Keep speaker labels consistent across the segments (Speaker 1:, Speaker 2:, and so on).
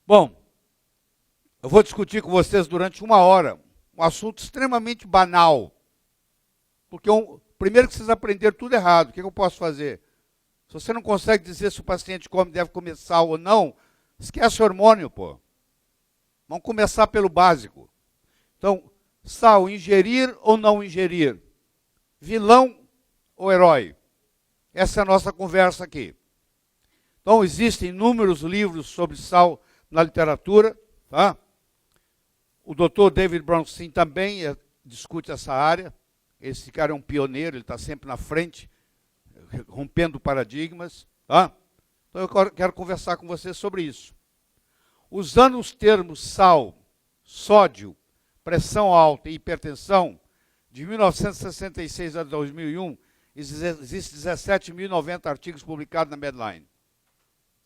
Speaker 1: Bom, eu vou discutir com vocês durante 1 hora um assunto extremamente banal. Porque, primeiro que vocês aprenderam tudo errado, o que eu posso fazer? Se você não consegue dizer se o paciente deve comer sal ou não, esquece o hormônio, pô. Vamos começar pelo básico. Então, sal, ingerir ou não ingerir? Vilão ou herói? Essa é a nossa conversa aqui. Então, existem inúmeros livros sobre sal na literatura, tá? O Dr. David Bronstein também discute essa área. Esse cara é um pioneiro, ele está sempre na frente, rompendo paradigmas, tá? Então, eu quero conversar com você sobre isso. Usando os termos sal, sódio, pressão alta e hipertensão, de 1966 a 2001, existem 17.090 artigos publicados na Medline.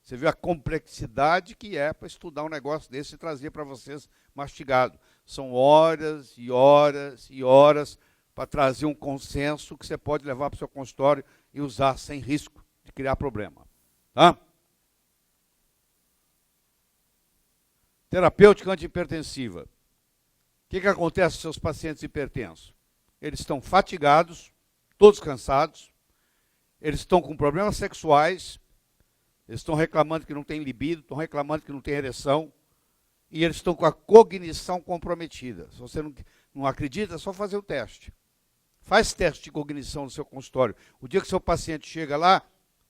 Speaker 1: Você viu a complexidade que é para estudar um negócio desse e trazer para vocês mastigado. São horas e horas e horas para trazer um consenso que você pode levar para o seu consultório e usar sem risco de criar problema. Tá? Terapêutica antihipertensiva. O que acontece com seus pacientes hipertensos? Eles estão fatigados, todos cansados, eles estão com problemas sexuais, eles estão reclamando que não tem libido, estão reclamando que não tem ereção, e eles estão com a cognição comprometida. Se você não acredita, é só fazer o teste. Faz teste de cognição no seu consultório. O dia que seu paciente chega lá,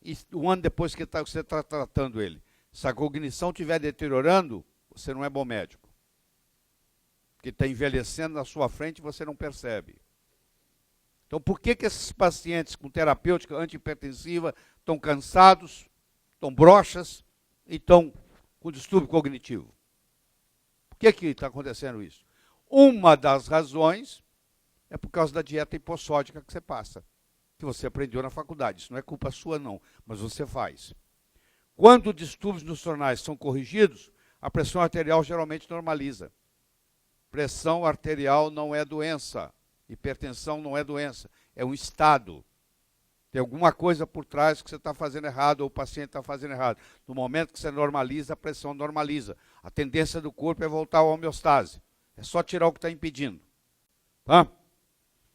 Speaker 1: e um ano depois que você está tratando ele, se a cognição estiver deteriorando, você não é bom médico. Porque está envelhecendo na sua frente e você não percebe. Então, por que esses pacientes com terapêutica antihipertensiva estão cansados, estão broxas e estão com distúrbio cognitivo? Por que está acontecendo isso? Uma das razões é por causa da dieta hipossódica que você passa, que você aprendeu na faculdade. Isso não é culpa sua, não, mas você faz. Quando distúrbios nutricionais são corrigidos, a pressão arterial geralmente normaliza. Pressão arterial não é doença. Hipertensão não é doença. É um estado. Tem alguma coisa por trás que você está fazendo errado ou o paciente está fazendo errado. No momento que você normaliza, a pressão normaliza. A tendência do corpo é voltar à homeostase. É só tirar o que está impedindo. Tá?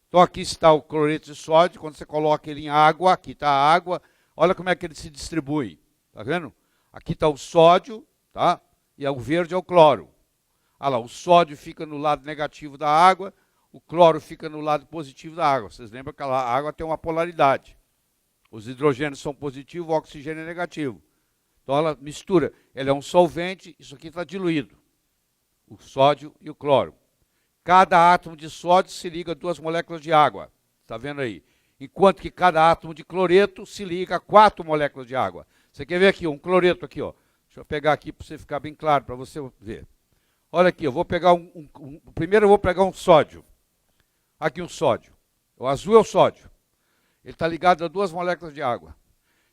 Speaker 1: Então aqui está o cloreto de sódio. Quando você coloca ele em água, aqui está a água. Olha como é que ele se distribui. Tá vendo? Aqui está o sódio, tá? E o verde é o cloro. Olha lá, o sódio fica no lado negativo da água, o cloro fica no lado positivo da água. Vocês lembram que a água tem uma polaridade. Os hidrogênios são positivos, o oxigênio é negativo. Então ela mistura. Ele é um solvente, isso aqui está diluído. O sódio e o cloro. Cada átomo de sódio se liga a 2 moléculas de água. Está vendo aí? Enquanto que cada átomo de cloreto se liga a 4 moléculas de água. Você quer ver aqui, um cloreto aqui, ó. Deixa eu pegar aqui para você ficar bem claro, para você ver. Olha aqui, eu vou pegar primeiro eu vou pegar um sódio. Aqui um sódio. O azul é o sódio. Ele está ligado a 2 moléculas de água.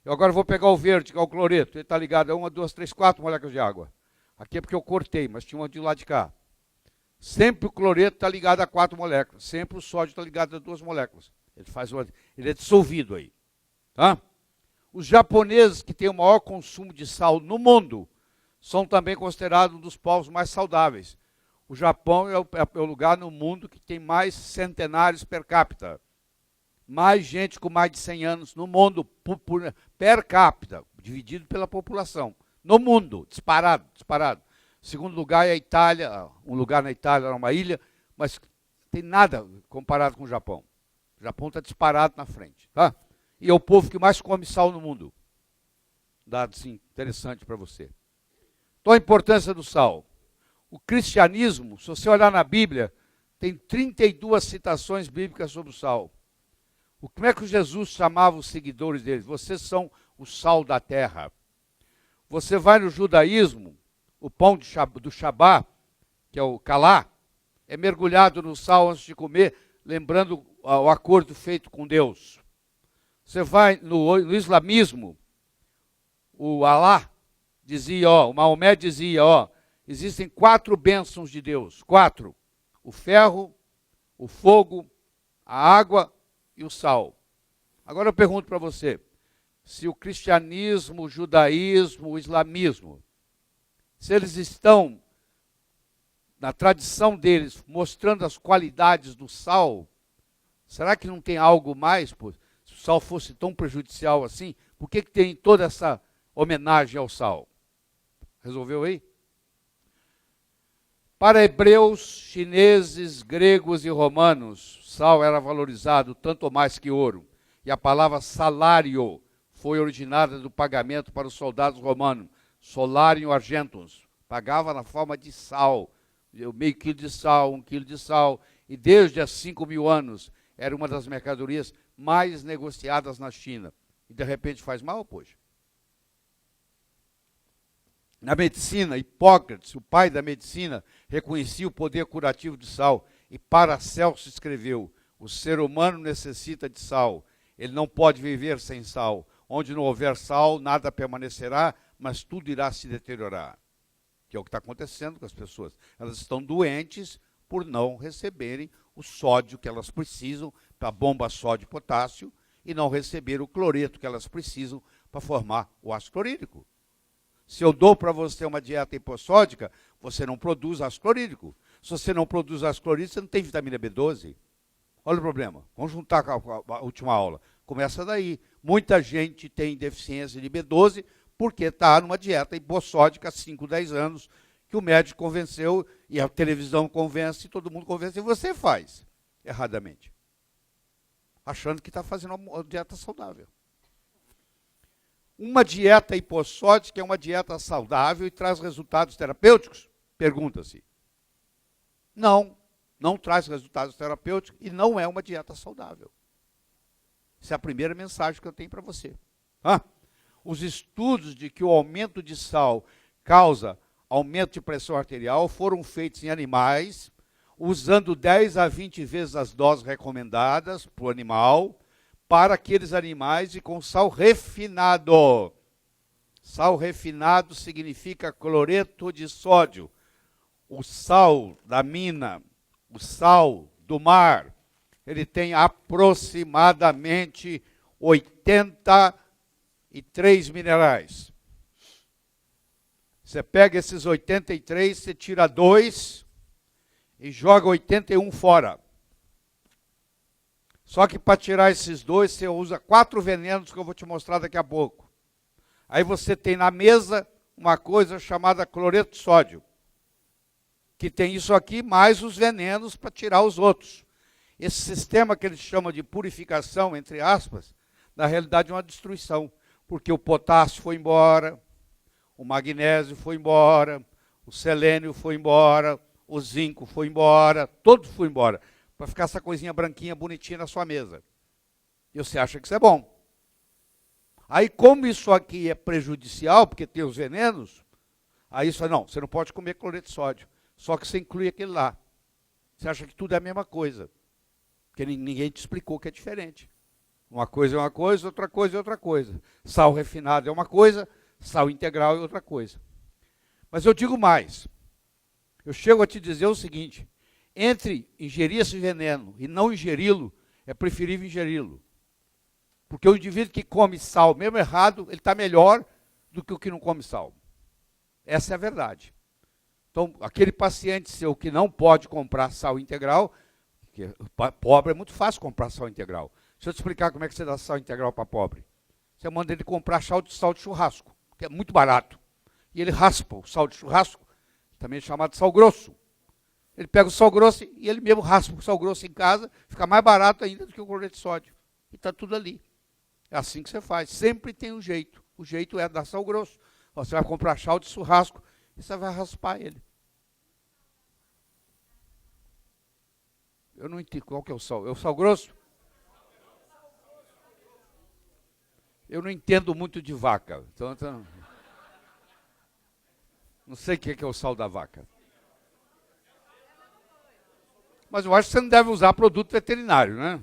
Speaker 1: Eu agora vou pegar o verde, que é o cloreto. Ele está ligado a 1, 2, 3, 4 moléculas de água. Aqui é porque eu cortei, mas tinha uma de lá de cá. Sempre o cloreto está ligado a 4 moléculas. Sempre o sódio está ligado a 2 moléculas. Ele é dissolvido aí. Tá? Os japoneses, que têm o maior consumo de sal no mundo, são também considerados um dos povos mais saudáveis. O Japão é o lugar no mundo que tem mais centenários per capita. Mais gente com mais de 100 anos no mundo, per capita, dividido pela população. No mundo, disparado, disparado. Segundo lugar é a Itália, um lugar na Itália, era uma ilha, mas tem nada comparado com o Japão. O Japão está disparado na frente. Tá? E é o povo que mais come sal no mundo. Dado assim, interessante para você. Então a importância do sal. O cristianismo, se você olhar na Bíblia, tem 32 citações bíblicas sobre o sal. Como é que Jesus chamava os seguidores dele? Vocês são o sal da terra. Você vai no judaísmo, o pão do Shabá, que é o calá, é mergulhado no sal antes de comer, lembrando o acordo feito com Deus. Você vai no islamismo, o Alá dizia, o Maomé dizia, existem 4 bênçãos de Deus. 4. O ferro, o fogo, a água e o sal. Agora eu pergunto para você, se o cristianismo, o judaísmo, o islamismo se eles estão, na tradição deles, mostrando as qualidades do sal, será que não tem algo mais? Pô? Se o sal fosse tão prejudicial assim, por que tem toda essa homenagem ao sal? Resolveu aí? Para hebreus, chineses, gregos e romanos, sal era valorizado tanto ou mais que ouro. E a palavra salário foi originada do pagamento para os soldados romanos. Solarium argentum. Pagava na forma de sal. Meio quilo de sal, 1 quilo de sal. E desde há 5.000 anos era uma das mercadorias mais negociadas na China. E de repente faz mal, poxa. Na medicina, Hipócrates, o pai da medicina, reconhecia o poder curativo de sal. E Paracelso escreveu: o ser humano necessita de sal. Ele não pode viver sem sal. Onde não houver sal, nada permanecerá, mas tudo irá se deteriorar. Que é o que está acontecendo com as pessoas. Elas estão doentes por não receberem o sódio que elas precisam para a bomba sódio e potássio e não receber o cloreto que elas precisam para formar o ácido clorídrico. Se eu dou para você uma dieta hipossódica, você não produz ácido clorídrico. Se você não produz ácido clorídrico, você não tem vitamina B12. Olha o problema. Vamos juntar com a última aula. Começa daí. Muita gente tem deficiência de B12 porque está numa dieta hipossódica há 5, 10 anos, que o médico convenceu, e a televisão convence, e todo mundo convence, e você faz erradamente. Achando que está fazendo uma dieta saudável. Uma dieta hipossódica é uma dieta saudável e traz resultados terapêuticos? Pergunta-se. Não, não traz resultados terapêuticos e não é uma dieta saudável. Essa é a primeira mensagem que eu tenho para você. Os estudos de que o aumento de sal causa aumento de pressão arterial foram feitos em animais, usando 10 a 20 vezes as doses recomendadas para o animal, para aqueles animais e com sal refinado. Sal refinado significa cloreto de sódio. O sal da mina, o sal do mar, ele tem aproximadamente 83 minerais. Você pega esses 83, você tira 2 e joga 81 fora. Só que para tirar esses 2, você usa 4 venenos que eu vou te mostrar daqui a pouco. Aí você tem na mesa uma coisa chamada cloreto de sódio, que tem isso aqui, mais os venenos para tirar os outros. Esse sistema que eles chamam de purificação, entre aspas, na realidade é uma destruição, porque o potássio foi embora, o magnésio foi embora, o selênio foi embora, o zinco foi embora, tudo foi embora, para ficar essa coisinha branquinha, bonitinha na sua mesa. E você acha que isso é bom. Aí, como isso aqui é prejudicial, porque tem os venenos, aí você fala, não, você não pode comer cloreto de sódio, só que você inclui aquele lá. Você acha que tudo é a mesma coisa, porque ninguém te explicou que é diferente. Uma coisa é uma coisa, outra coisa é outra coisa. Sal refinado é uma coisa, sal integral é outra coisa. Mas eu digo mais. Eu chego a te dizer o seguinte, entre ingerir esse veneno e não ingeri-lo, é preferível ingeri-lo. Porque o indivíduo que come sal, mesmo errado, ele está melhor do que o que não come sal. Essa é a verdade. Então, aquele paciente seu que não pode comprar sal integral, porque pobre é muito fácil comprar sal integral. Deixa eu te explicar como é que você dá sal integral para pobre. Você manda ele comprar sal de churrasco, que é muito barato. E ele raspa o sal de churrasco, também chamado sal grosso. Ele pega o sal grosso e ele mesmo raspa o sal grosso em casa, fica mais barato ainda do que o cloreto de sódio. E está tudo ali. É assim que você faz. Sempre tem um jeito. O jeito é dar sal grosso. Você vai comprar sal de churrasco e você vai raspar ele. Eu não entendo qual que é o sal. É o sal grosso? Eu não entendo muito de vaca. Então não sei o que é o sal da vaca. Mas eu acho que você não deve usar produto veterinário, né?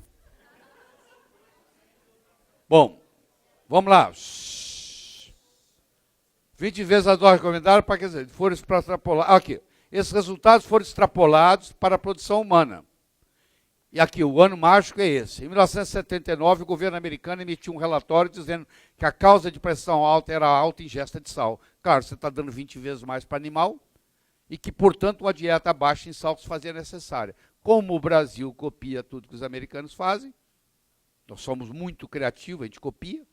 Speaker 1: Bom, vamos lá. 20 vezes a dose recomendada para que foram extrapolados. Aqui. Esses resultados foram extrapolados para a produção humana. E aqui, o ano mágico é esse. Em 1979, o governo americano emitiu um relatório dizendo que a causa de pressão alta era a alta ingesta de sal. Claro, você está dando 20 vezes mais para animal e que, portanto, uma dieta baixa em sal se fazia necessária. Como o Brasil copia tudo que os americanos fazem, nós somos muito criativos, a gente copia,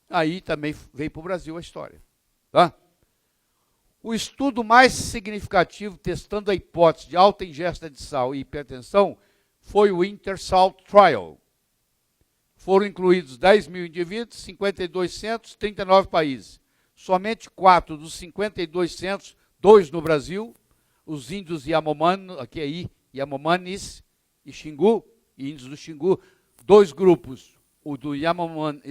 Speaker 1: aí também veio para o Brasil a história. Tá? O estudo mais significativo testando a hipótese de alta ingesta de sal e hipertensão foi o InterSalt Trial. Foram incluídos 10 mil indivíduos, 5.200 centros, 39 países. Somente 4 dos 5.200 centros, 2 no Brasil, os índios Yanomami, aqui aí, Yanomamis e Xingu, índios do Xingu, 2 grupos, o do Yanomami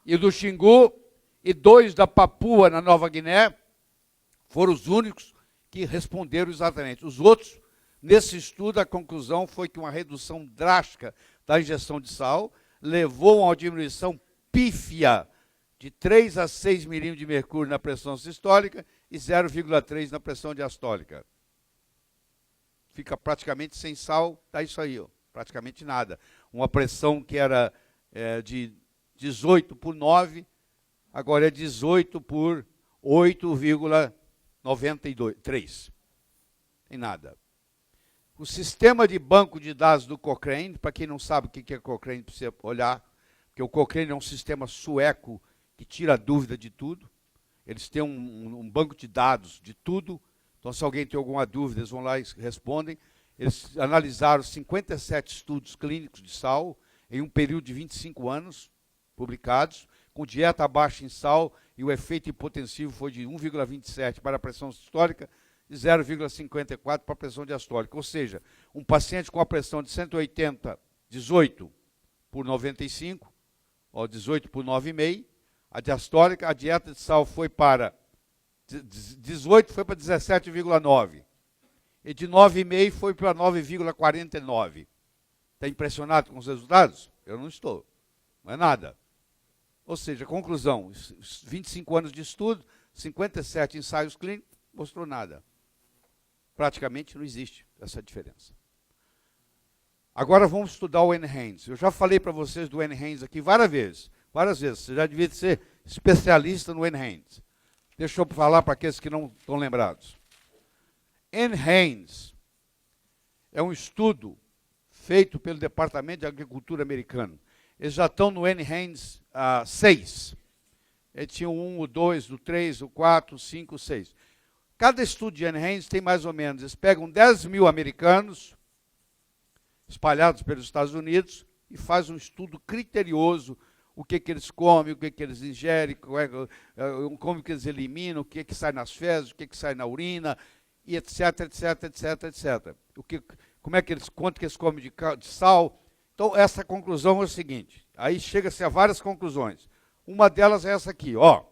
Speaker 1: e do Xingu, e 2 da Papua, na Nova Guiné, foram os únicos que responderam exatamente. Os outros, nesse estudo, a conclusão foi que uma redução drástica da injeção de sal levou a uma diminuição pífia de 3 a 6 milímetros de mercúrio na pressão sistólica e 0,3 na pressão diastólica. Fica praticamente sem sal, tá isso aí, ó, praticamente nada. Uma pressão que era de 18 por 9, agora é 18 por 8,93. Tem nada. O sistema de banco de dados do Cochrane, para quem não sabe o que é Cochrane, precisa olhar, porque o Cochrane é um sistema sueco que tira dúvida de tudo. Eles têm um banco de dados de tudo. Então, se alguém tem alguma dúvida, eles vão lá e respondem. Eles analisaram 57 estudos clínicos de sal em um período de 25 anos, publicados, com dieta baixa em sal, e o efeito hipotensivo foi de 1,27 para a pressão sistólica e 0,54 para a pressão diastólica. Ou seja, um paciente com a pressão de 180, 18 por 95, ó, 18 por 9,5, a diastólica, a dieta de sal foi para 18, foi para 17,9. E de 9,5 foi para 9,49. Está impressionado com os resultados? Eu não estou. Não é nada. Ou seja, conclusão, 25 anos de estudo, 57 ensaios clínicos, mostrou nada. Praticamente não existe essa diferença. Agora vamos estudar o NHANES. Eu já falei para vocês do NHANES aqui várias vezes. Você já devia ser especialista no NHANES. Deixa eu falar para aqueles que não estão lembrados. NHANES é um estudo feito pelo Departamento de Agricultura americano. Eles já estão no NHANES 6. Eles tinham o 1, o 2, o 3, o 4, o 5, o 6. Cada estudo de NHANES tem mais ou menos, eles pegam 10 mil americanos, espalhados pelos Estados Unidos, e fazem um estudo criterioso, o que eles comem, o que eles ingerem, como que eles eliminam, o que sai nas fezes, o que sai na urina, e etc, etc, etc, etc. Quanto que eles comem de sal. Então, essa conclusão é o seguinte, aí chega-se a várias conclusões. Uma delas é essa aqui, ó.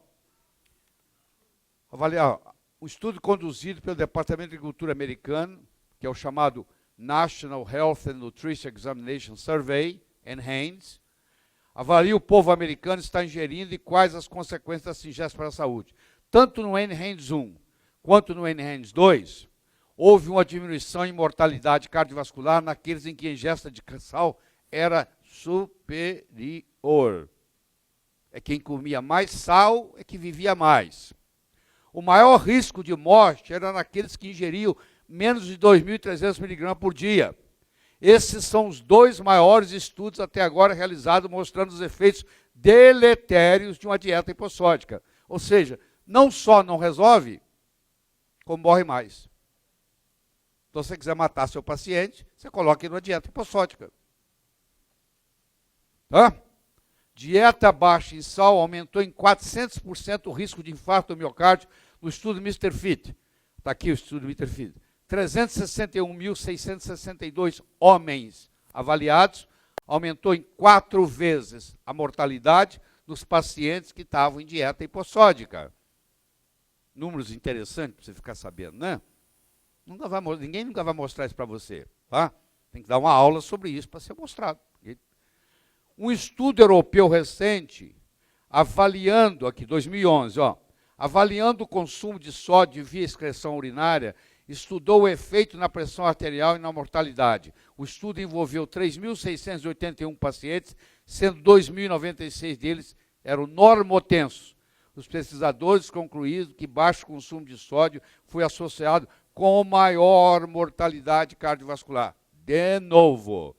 Speaker 1: Avaliar um estudo conduzido pelo Departamento de Agricultura americano, que é o chamado National Health and Nutrition Examination Survey, NHANES, avalia o povo americano está ingerindo e quais as consequências dessa ingesta para a saúde. Tanto no NHANES 1 quanto no NHANES 2, houve uma diminuição em mortalidade cardiovascular naqueles em que a ingesta de sal era superior. É quem comia mais sal é que vivia mais. O maior risco de morte era naqueles que ingeriam menos de 2.300 miligramas por dia. Esses são os 2 maiores estudos até agora realizados, mostrando os efeitos deletérios de uma dieta hipossódica. Ou seja, não só não resolve, como morre mais. Então, se você quiser matar seu paciente, você coloca ele numa dieta hipossódica. Tá? Dieta baixa em sal aumentou em 400% o risco de infarto do miocárdio no estudo Mr. Fit. Está aqui o estudo Mr. Fit. 361.662 homens avaliados, aumentou em 4 vezes a mortalidade dos pacientes que estavam em dieta hipossódica. Números interessantes para você ficar sabendo, né? Ninguém nunca vai mostrar isso para você, tá? Tem que dar uma aula sobre isso para ser mostrado. Um estudo europeu recente, avaliando, aqui, 2011, ó, avaliando o consumo de sódio via excreção urinária, estudou o efeito na pressão arterial e na mortalidade. O estudo envolveu 3.681 pacientes, sendo 2.096 deles eram normotensos. Os pesquisadores concluíram que baixo consumo de sódio foi associado com maior mortalidade cardiovascular. De novo,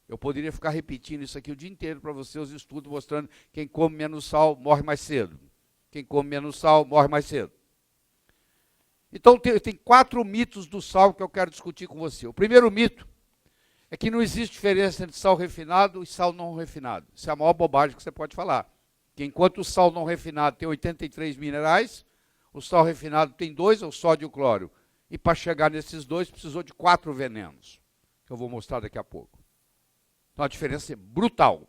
Speaker 1: eu poderia ficar repetindo isso aqui o dia inteiro para você, os estudos mostrando que quem come menos sal morre mais cedo. Quem come menos sal morre mais cedo. Então, tem 4 mitos do sal que eu quero discutir com você. O primeiro mito é que não existe diferença entre sal refinado e sal não refinado. Isso é a maior bobagem que você pode falar. Que enquanto o sal não refinado tem 83 minerais, o sal refinado tem 2, o sódio e o cloro. E para chegar nesses 2, precisou de 4 venenos, que eu vou mostrar daqui a pouco. Então, a diferença é brutal.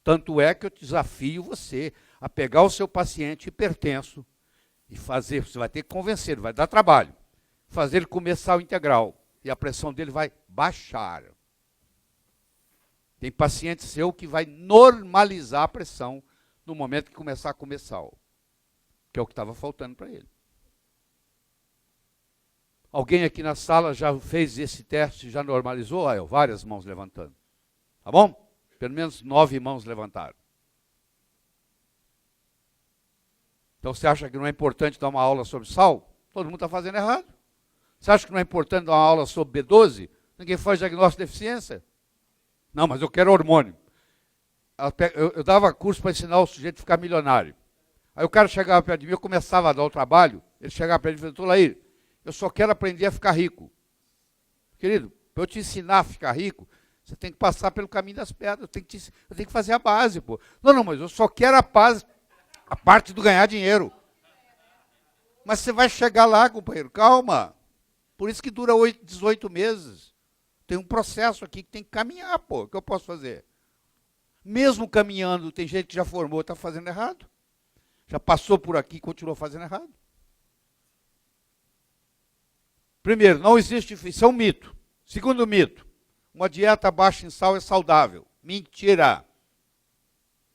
Speaker 1: Tanto é que eu desafio você a pegar o seu paciente hipertenso e fazer, você vai ter que convencer, vai dar trabalho, fazer ele comer sal integral e a pressão dele vai baixar. Tem paciente seu que vai normalizar a pressão no momento que começar a comer sal, que é o que estava faltando para ele. Alguém aqui na sala já fez esse teste, já normalizou? Várias mãos levantando. Tá bom? Pelo menos 9 mãos levantaram. Então você acha que não é importante dar uma aula sobre sal? Todo mundo está fazendo errado. Você acha que não é importante dar uma aula sobre B12? Ninguém faz diagnóstico de deficiência? Não, mas eu quero hormônio. Eu dava curso para ensinar o sujeito a ficar milionário. Aí o cara chegava perto de mim, eu começava a dar o trabalho, ele chegava perto de mim e falou, Laí, eu só quero aprender a ficar rico. Querido, para eu te ensinar a ficar rico, você tem que passar pelo caminho das pedras, eu tenho que fazer a base, pô. Não, mas eu só quero a parte do ganhar dinheiro. Mas você vai chegar lá, companheiro, calma. Por isso que dura 18 meses. Tem um processo aqui que tem que caminhar, pô. O que eu posso fazer? Mesmo caminhando, tem gente que já formou, está fazendo errado. Já passou por aqui e continuou fazendo errado. Primeiro, não existe, isso é um mito. Segundo mito, uma dieta baixa em sal é saudável. Mentira.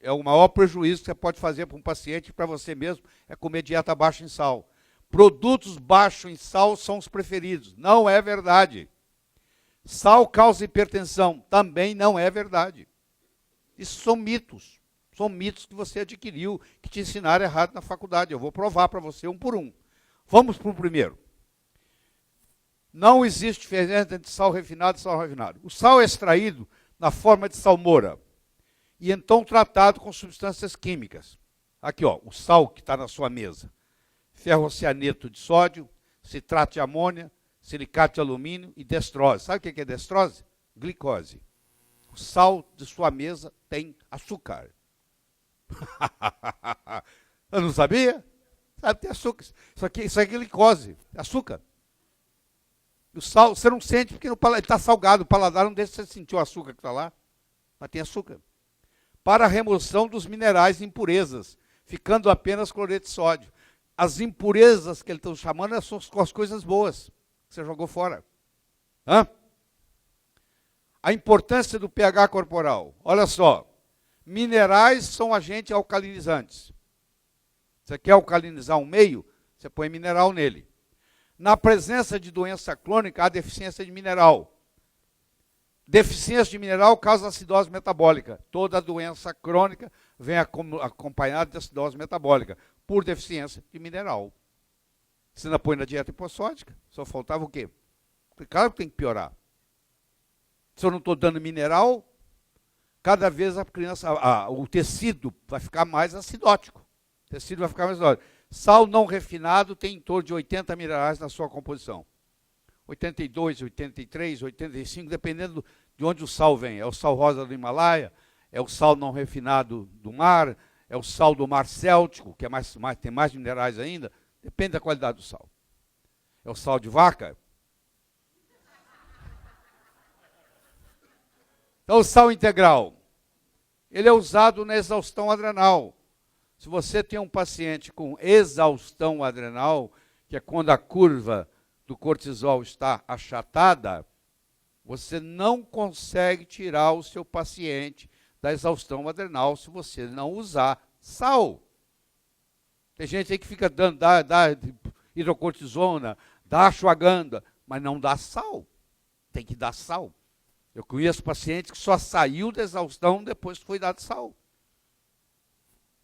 Speaker 1: É o maior prejuízo que você pode fazer para um paciente e para você mesmo, é comer dieta baixa em sal. Produtos baixos em sal são os preferidos. Não é verdade. Sal causa hipertensão. Também não é verdade. Isso são mitos. São mitos que você adquiriu, que te ensinaram errado na faculdade. Eu vou provar para você um por um. Vamos para o primeiro. Não existe diferença entre sal refinado e sal refinado. O sal é extraído na forma de salmoura e então tratado com substâncias químicas. Aqui, ó, o sal que está na sua mesa. Ferrocianeto de sódio, citrato de amônia, silicato de alumínio e destrose. Sabe o que é destrose? Glicose. O sal de sua mesa tem açúcar. Eu não sabia? Sabe, tem açúcar. Isso aqui é glicose, açúcar. O sal, você não sente porque ele está salgado, o paladar não deixa você sentir o açúcar que está lá, mas tem açúcar. Para a remoção dos minerais e impurezas, ficando apenas cloreto de sódio. As impurezas que eles estão chamando são as coisas boas, que você jogou fora. Hã? A importância do pH corporal. Olha só, minerais são agentes alcalinizantes. Você quer alcalinizar um meio? Você põe mineral nele. Na presença de doença crônica, há deficiência de mineral. Deficiência de mineral causa acidose metabólica. Toda doença crônica vem acompanhada de acidose metabólica, por deficiência de mineral. Você ainda põe na dieta hipossódica, só faltava o quê? Claro que tem que piorar. Se eu não estou dando mineral, cada vez a criança, o tecido vai ficar mais acidótico. O tecido vai ficar mais acidótico. Sal não refinado tem em torno de 80 minerais na sua composição. 82, 83, 85, dependendo de onde o sal vem. É o sal rosa do Himalaia, é o sal não refinado do mar, é o sal do mar céltico, que tem mais minerais ainda, depende da qualidade do sal. É o sal de vaca. Então, o sal integral, ele é usado na exaustão adrenal. Se você tem um paciente com exaustão adrenal, que é quando a curva do cortisol está achatada, você não consegue tirar o seu paciente da exaustão adrenal se você não usar sal. Tem gente aí que fica dando, dá hidrocortisona, dá ashwagandha, mas não dá sal. Tem que dar sal. Eu conheço pacientes que só saiu da exaustão depois que foi dado sal.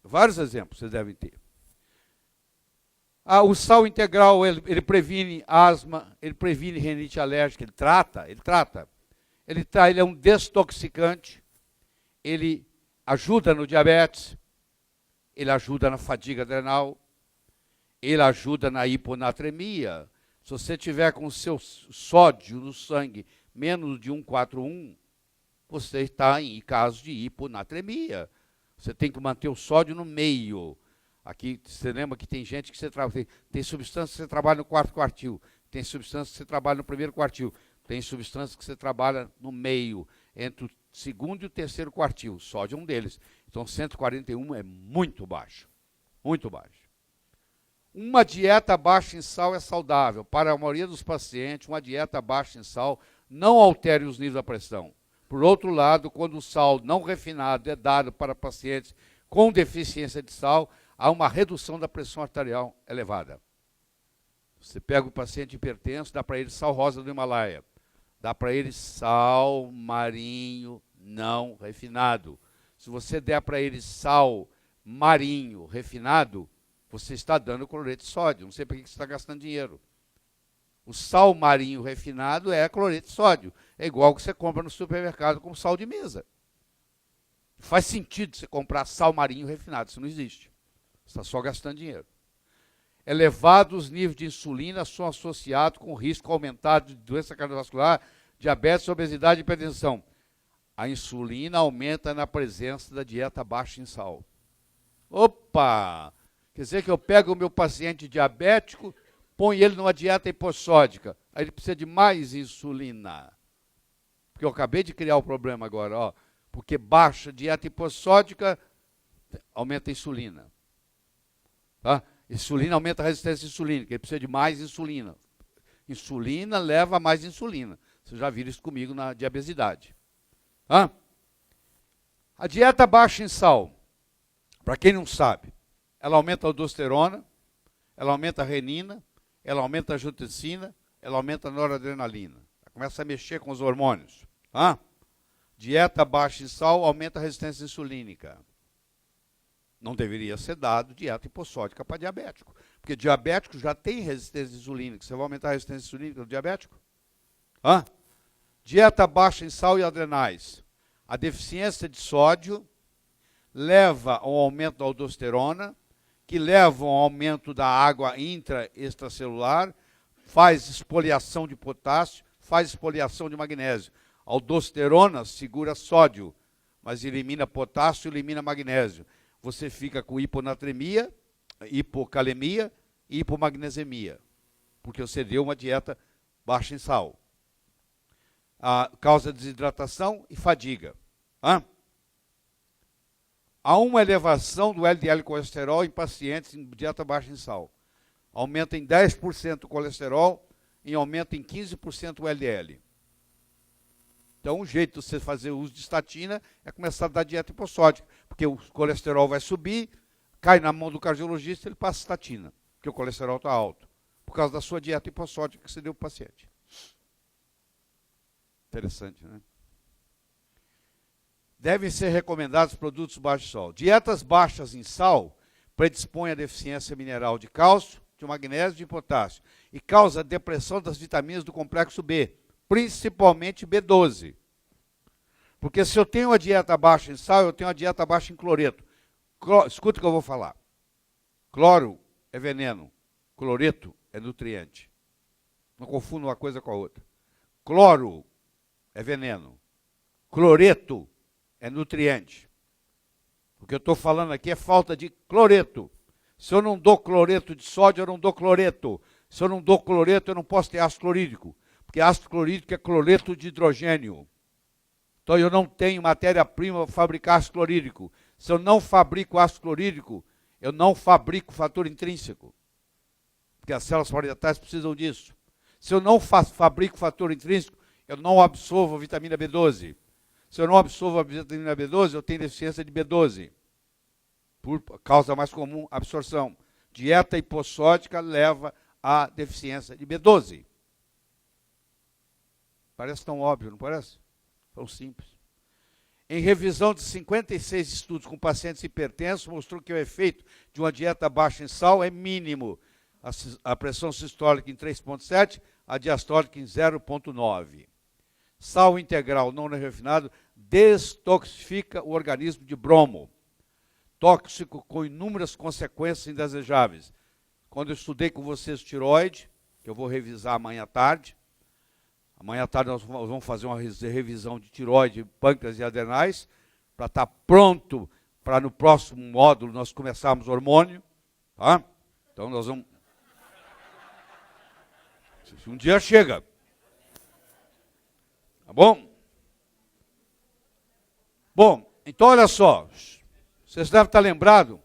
Speaker 1: Vários exemplos vocês devem ter. O sal integral, ele previne asma, ele previne rinite alérgica, ele trata. Ele é um desintoxicante, ele ajuda no diabetes, ele ajuda na fadiga adrenal, ele ajuda na hiponatremia. Se você tiver com o seu sódio no sangue menos de 1,41, você está em caso de hiponatremia. Você tem que manter o sódio no meio. Aqui, você lembra que tem gente que você tem substância que você trabalha no quarto quartil, tem substância que você trabalha no primeiro quartil, tem substância que você trabalha no meio, entre o segundo e o terceiro quartil. O sódio é um deles. Então, 141 é muito baixo. Muito baixo. Uma dieta baixa em sal é saudável. Para a maioria dos pacientes, uma dieta baixa em sal não altera os níveis da pressão. Por outro lado, quando o sal não refinado é dado para pacientes com deficiência de sal, há uma redução da pressão arterial elevada. Você pega o paciente hipertenso, dá para ele sal rosa do Himalaia, dá para ele sal marinho não refinado. Se você der para ele sal marinho refinado, você está dando cloreto de sódio. Não sei por que você está gastando dinheiro. O sal marinho refinado é cloreto de sódio. É igual que você compra no supermercado como sal de mesa. Faz sentido você comprar sal marinho refinado, isso não existe. Você está só gastando dinheiro. Elevados níveis de insulina são associados com risco aumentado de doença cardiovascular, diabetes, obesidade e hipertensão. A insulina aumenta na presença da dieta baixa em sal. Opa! Quer dizer que eu pego o meu paciente diabético, ponho ele numa dieta hipossódica. Aí ele precisa de mais insulina. Porque eu acabei de criar o problema agora, ó. Porque baixa dieta hipossódica, aumenta a insulina. Tá? Insulina aumenta a resistência insulínica, ele precisa de mais insulina. Insulina leva a mais insulina. Vocês já viram isso comigo na diabesidade. Tá? A dieta baixa em sal, para quem não sabe, ela aumenta a aldosterona, ela aumenta a renina, ela aumenta a angiotensina, ela aumenta a noradrenalina. Ela começa a mexer com os hormônios. Tá? Dieta baixa em sal aumenta a resistência insulínica. Não deveria ser dado dieta hipossódica para diabético. Porque diabético já tem resistência insulínica. Você vai aumentar a resistência insulínica do diabético? Hã? Dieta baixa em sal e adrenais. A deficiência de sódio leva ao aumento da aldosterona, que leva ao aumento da água intra-extracelular, faz espoliação de potássio, faz espoliação de magnésio. A aldosterona segura sódio, mas elimina potássio e elimina magnésio. Você fica com hiponatremia, hipocalemia e hipomagnesemia, porque você deu uma dieta baixa em sal. Causa desidratação e fadiga. Há uma elevação do LDL colesterol em pacientes em dieta baixa em sal. Aumenta em 10% o colesterol e aumenta em 15% o LDL. Então, o jeito de você fazer uso de estatina é começar a dar dieta hipossódica, porque o colesterol vai subir, cai na mão do cardiologista, ele passa estatina, porque o colesterol está alto, por causa da sua dieta hipossódica que você deu para o paciente. Interessante, né? Devem ser recomendados produtos baixos em sal. Dietas baixas em sal predispõem à deficiência mineral de cálcio, de magnésio e de potássio, e causa depressão das vitaminas do complexo B, principalmente B12. Porque se eu tenho uma dieta baixa em sal, eu tenho uma dieta baixa em cloreto. Escuta o que eu vou falar. Cloro é veneno, cloreto é nutriente. Não confunda uma coisa com a outra. Cloro é veneno, cloreto é nutriente. O que eu estou falando aqui é falta de cloreto. Se eu não dou cloreto de sódio, eu não dou cloreto. Se eu não dou cloreto, eu não posso ter ácido clorídrico. Porque ácido clorídrico é cloreto de hidrogênio. Então eu não tenho matéria-prima para fabricar ácido clorídrico. Se eu não fabrico ácido clorídrico, eu não fabrico fator intrínseco. Porque as células parietais precisam disso. Se eu não fabrico fator intrínseco, eu não absorvo a vitamina B12. Se eu não absorvo a vitamina B12, eu tenho deficiência de B12. Por causa mais comum, absorção. Dieta hipossódica leva à deficiência de B12. Parece tão óbvio, não parece? Tão simples. Em revisão de 56 estudos com pacientes hipertensos, mostrou que o efeito de uma dieta baixa em sal é mínimo. A pressão sistólica em 3,7, a diastólica em 0,9. Sal integral não refinado destoxifica o organismo de bromo. Tóxico com inúmeras consequências indesejáveis. Quando eu estudei com vocês tireoide, que eu vou revisar amanhã à tarde nós vamos fazer uma revisão de tireoide, pâncreas e adrenais, para estar pronto para no próximo módulo nós começarmos hormônio. Tá? Então nós vamos... Um dia chega. Tá bom? Bom, então olha só. Vocês devem estar lembrados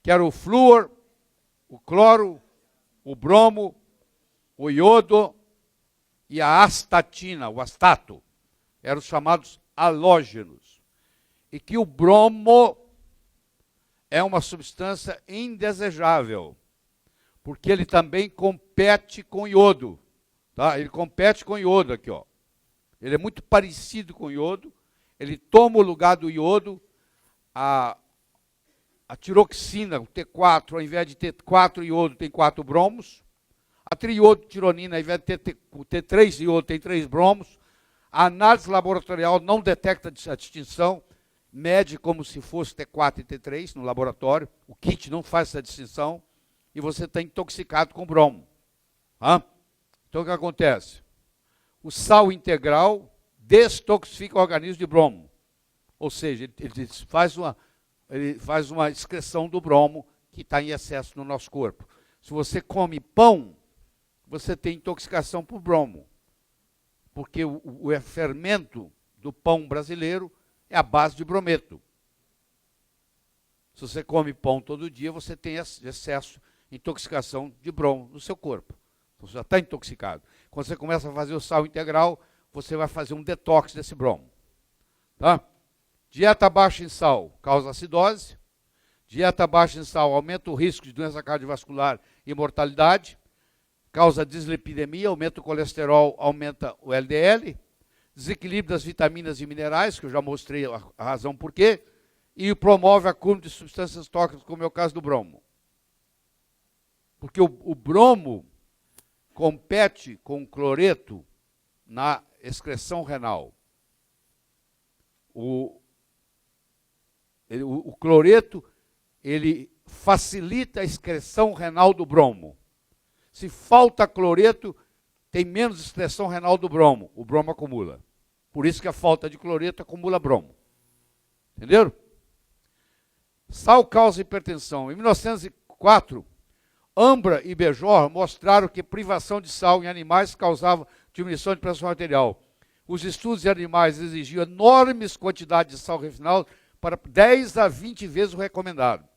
Speaker 1: que era o flúor, o cloro, o bromo, o iodo e a astatina, o astato. Eram os chamados halógenos. E que o bromo é uma substância indesejável, porque ele também compete com iodo. Tá? Ele compete com iodo aqui, ó. Ele é muito parecido com iodo, ele toma o lugar do iodo, a tiroxina, o T4, ao invés de ter 4 iodo, tem 4 bromos. A triiodotironina, ao invés de ter 3 iodo, tem 3 bromos. A análise laboratorial não detecta a distinção, mede como se fosse T4 e T3 no laboratório. O kit não faz essa distinção e você está intoxicado com bromo. Então o que acontece? O sal integral destoxifica o organismo de bromo. Ou seja, ele faz uma excreção do bromo que está em excesso no nosso corpo. Se você come pão, você tem intoxicação por bromo. Porque o fermento do pão brasileiro é a base de brometo. Se você come pão todo dia, você tem excesso, intoxicação de bromo no seu corpo. Então, você já está intoxicado. Quando você começa a fazer o sal integral, você vai fazer um detox desse bromo. Tá? Dieta baixa em sal causa acidose. Dieta baixa em sal aumenta o risco de doença cardiovascular e mortalidade. Causa dislipidemia, aumenta o colesterol, aumenta o LDL. Desequilíbrio das vitaminas e minerais, que eu já mostrei a razão por quê. E promove acúmulo de substâncias tóxicas, como é o caso do bromo. Porque o bromo compete com o cloreto na excreção renal. O cloreto, ele facilita a excreção renal do bromo. Se falta cloreto, tem menos excreção renal do bromo. O bromo acumula. Por isso que a falta de cloreto acumula bromo. Entenderam? Sal causa hipertensão. Em 1904, Ambra e Bejor mostraram que privação de sal em animais causava diminuição de pressão arterial. Os estudos em animais exigiam enormes quantidades de sal refinado para 10 a 20 vezes o recomendado.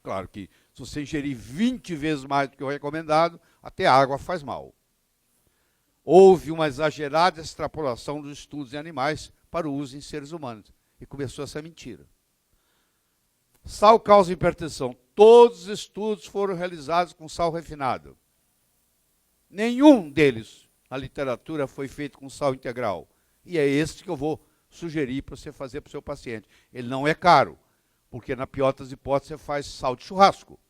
Speaker 1: Claro que se você ingerir 20 vezes mais do que o recomendado, até água faz mal. Houve uma exagerada extrapolação dos estudos em animais para o uso em seres humanos. E começou essa mentira. Sal causa hipertensão. Todos os estudos foram realizados com sal refinado. Nenhum deles, na literatura, foi feito com sal integral. E é esse que eu vou sugerir para você fazer para o seu paciente. Ele não é caro, porque na pior das hipóteses você faz sal de churrasco.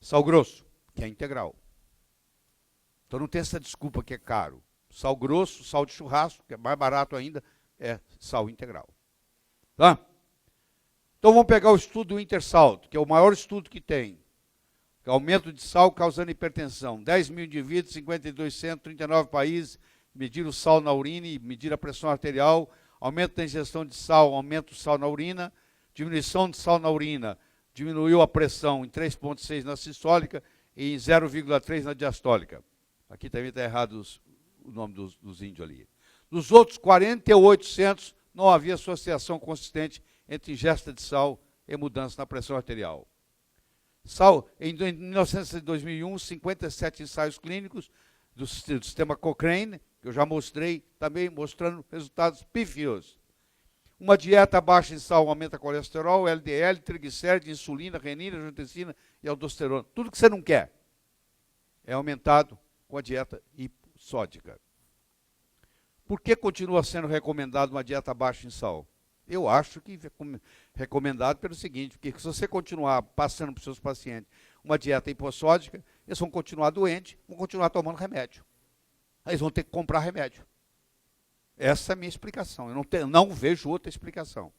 Speaker 1: Sal grosso, que é integral. Então não tem essa desculpa que é caro. Sal grosso, sal de churrasco, que é mais barato ainda, é sal integral. Tá? Então vamos pegar o estudo do Intersalt, que é o maior estudo que tem. Que é aumento de sal causando hipertensão. 10 mil indivíduos, 52 centros, 39 países, mediram o sal na urina e mediram a pressão arterial, aumento da ingestão de sal, aumento do sal na urina, diminuição de sal na urina, diminuiu a pressão em 3,6 na sistólica e em 0,3 na diastólica. Aqui também está errado o nome dos índios ali. Nos outros 48 centros, não havia associação consistente entre ingesta de sal e mudança na pressão arterial. Sal, em 2001, 57 ensaios clínicos do sistema Cochrane, que eu já mostrei, também mostrando resultados pífios. Uma dieta baixa em sal aumenta colesterol, LDL, triglicérides, insulina, renina, angiotensina e aldosterona. Tudo que você não quer é aumentado com a dieta hipossódica. Por que continua sendo recomendado uma dieta baixa em sal? Eu acho que é recomendado pelo seguinte, porque se você continuar passando para os seus pacientes uma dieta hipossódica, eles vão continuar doentes, vão continuar tomando remédio. Aí eles vão ter que comprar remédio. Essa é a minha explicação. Eu não vejo outra explicação.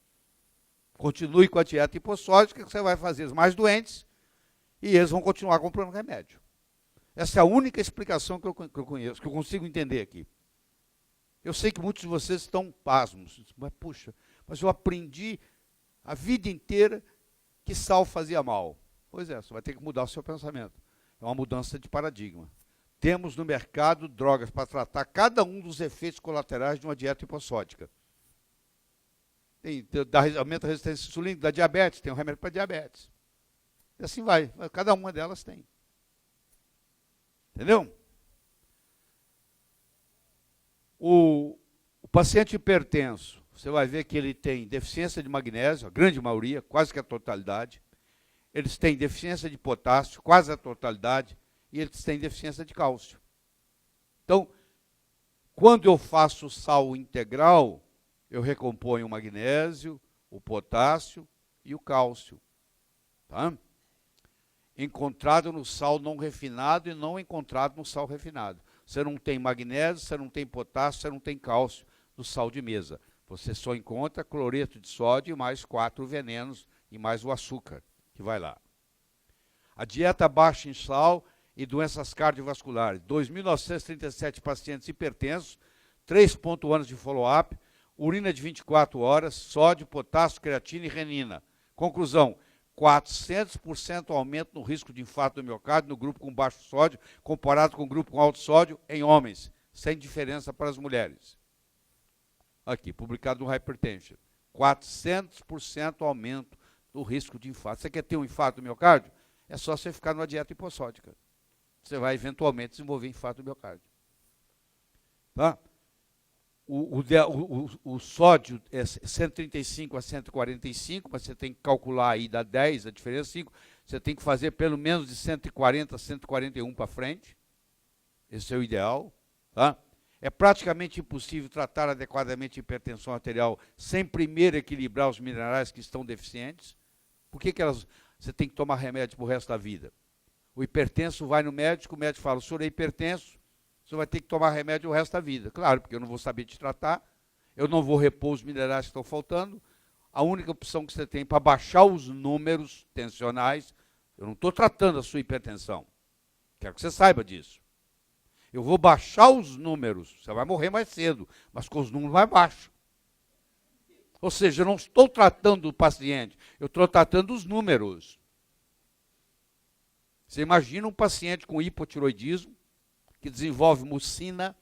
Speaker 1: Continue com a dieta hipossódica, que você vai fazer eles mais doentes e eles vão continuar comprando remédio. Essa é a única explicação que eu conheço, que eu consigo entender aqui. Eu sei que muitos de vocês estão pasmos. Mas, puxa, mas eu aprendi a vida inteira que sal fazia mal. Pois é, você vai ter que mudar o seu pensamento. É uma mudança de paradigma. Temos no mercado drogas para tratar cada um dos efeitos colaterais de uma dieta hipossódica. Aumenta a resistência insulínica, da diabetes, tem um remédio para diabetes. E assim vai, cada uma delas tem. Entendeu? O paciente hipertenso, você vai ver que ele tem deficiência de magnésio, a grande maioria, quase que a totalidade. Eles têm deficiência de potássio, quase a totalidade. E eles têm deficiência de cálcio. Então, quando eu faço sal integral, eu recomponho o magnésio, o potássio e o cálcio. Tá? Encontrado no sal não refinado e não encontrado no sal refinado. Você não tem magnésio, você não tem potássio, você não tem cálcio no sal de mesa. Você só encontra cloreto de sódio e mais 4 venenos e mais o açúcar que vai lá. A dieta baixa em sal e doenças cardiovasculares. 2.937 pacientes hipertensos, 3,1 anos de follow-up, urina de 24 horas, sódio, potássio, creatina e renina. Conclusão, 400% aumento no risco de infarto do miocárdio no grupo com baixo sódio, comparado com o grupo com alto sódio em homens, sem diferença para as mulheres. Aqui, publicado no Hypertension. 400% aumento no risco de infarto. Você quer ter um infarto do miocárdio? É só você ficar numa dieta hipossódica. Você vai eventualmente desenvolver infarto do miocárdio. Tá? O sódio é 135 a 145, mas você tem que calcular aí, dá 10, a diferença 5. Você tem que fazer pelo menos de 140 a 141 para frente. Esse é o ideal. Tá? É praticamente impossível tratar adequadamente a hipertensão arterial sem primeiro equilibrar os minerais que estão deficientes. Por que você tem que tomar remédio para o resto da vida? O hipertenso vai no médico, o médico fala, o senhor é hipertenso, o senhor vai ter que tomar remédio o resto da vida. Claro, porque eu não vou saber te tratar, eu não vou repor os minerais que estão faltando. A única opção que você tem para baixar os números tensionais, eu não estou tratando a sua hipertensão. Quero que você saiba disso. Eu vou baixar os números, você vai morrer mais cedo, mas com os números mais baixos. Ou seja, eu não estou tratando o paciente, eu estou tratando os números. Você imagina um paciente com hipotiroidismo, que desenvolve mucina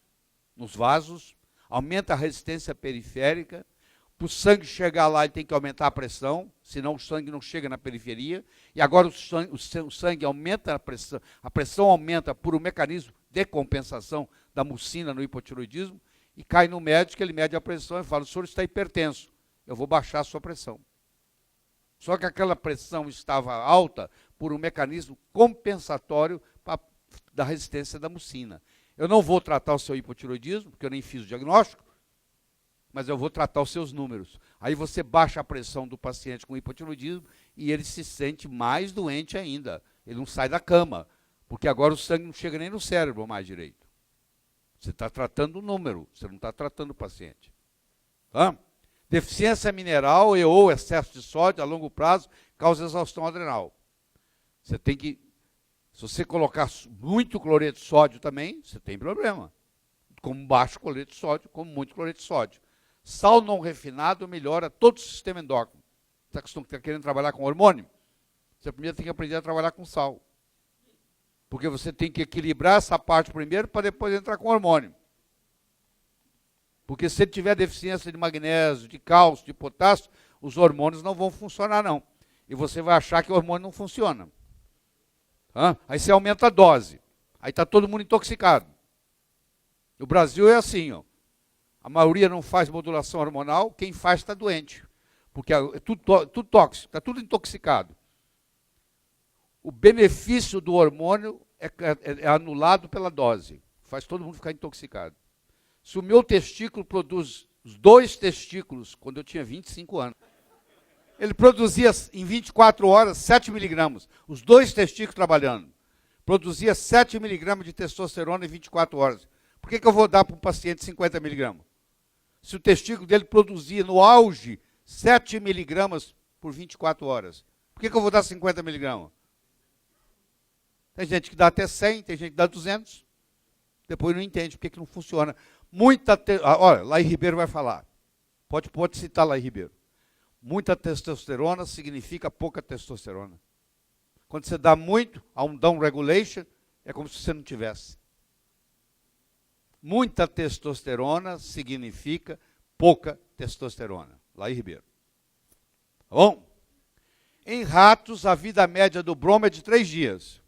Speaker 1: nos vasos, aumenta a resistência periférica, para o sangue chegar lá ele tem que aumentar a pressão, senão o sangue não chega na periferia, e agora o sangue aumenta a pressão aumenta por um mecanismo de compensação da mucina no hipotiroidismo, e cai no médico, ele mede a pressão e fala, o senhor está hipertenso, eu vou baixar a sua pressão. Só que aquela pressão estava alta por um mecanismo compensatório da resistência da mucina. Eu não vou tratar o seu hipotiroidismo, porque eu nem fiz o diagnóstico, mas eu vou tratar os seus números. Aí você baixa a pressão do paciente com hipotiroidismo e ele se sente mais doente ainda. Ele não sai da cama, porque agora o sangue não chega nem no cérebro mais direito. Você está tratando o número, você não está tratando o paciente. Tá? Deficiência mineral e ou excesso de sódio a longo prazo causa exaustão adrenal. Você tem que, se você colocar muito cloreto de sódio também, você tem problema. Como baixo cloreto de sódio, como muito cloreto de sódio. Sal não refinado melhora todo o sistema endócrino. Você está querendo trabalhar com hormônio? Você primeiro tem que aprender a trabalhar com sal. Porque você tem que equilibrar essa parte primeiro para depois entrar com hormônio. Porque se ele tiver deficiência de magnésio, de cálcio, de potássio, os hormônios não vão funcionar não. E você vai achar que o hormônio não funciona. Aí você aumenta a dose. Aí está todo mundo intoxicado. No Brasil é assim, ó. A maioria não faz modulação hormonal, quem faz está doente. Porque é tudo tóxico, está tudo intoxicado. o benefício do hormônio é anulado pela dose. Faz todo mundo ficar intoxicado. Se o meu testículo produz os 2 testículos, quando eu tinha 25 anos, ele produzia em 24 horas 7 miligramas. Os 2 testículos trabalhando. Produzia 7 miligramas de testosterona em 24 horas. Por que eu vou dar para um paciente 50 miligramas? Se o testículo dele produzia no auge 7 miligramas por 24 horas. Por que eu vou dar 50 miligramas? Tem gente que dá até 100, tem gente que dá 200. Depois não entende por que não funciona. Olha, Laí Ribeiro vai falar. Pode citar Laí Ribeiro. Muita testosterona significa pouca testosterona. Quando você dá muito a um down regulation, é como se você não tivesse. Muita testosterona significa pouca testosterona. Laí Ribeiro. Tá bom? Em ratos, a vida média do bromo é de 3 dias.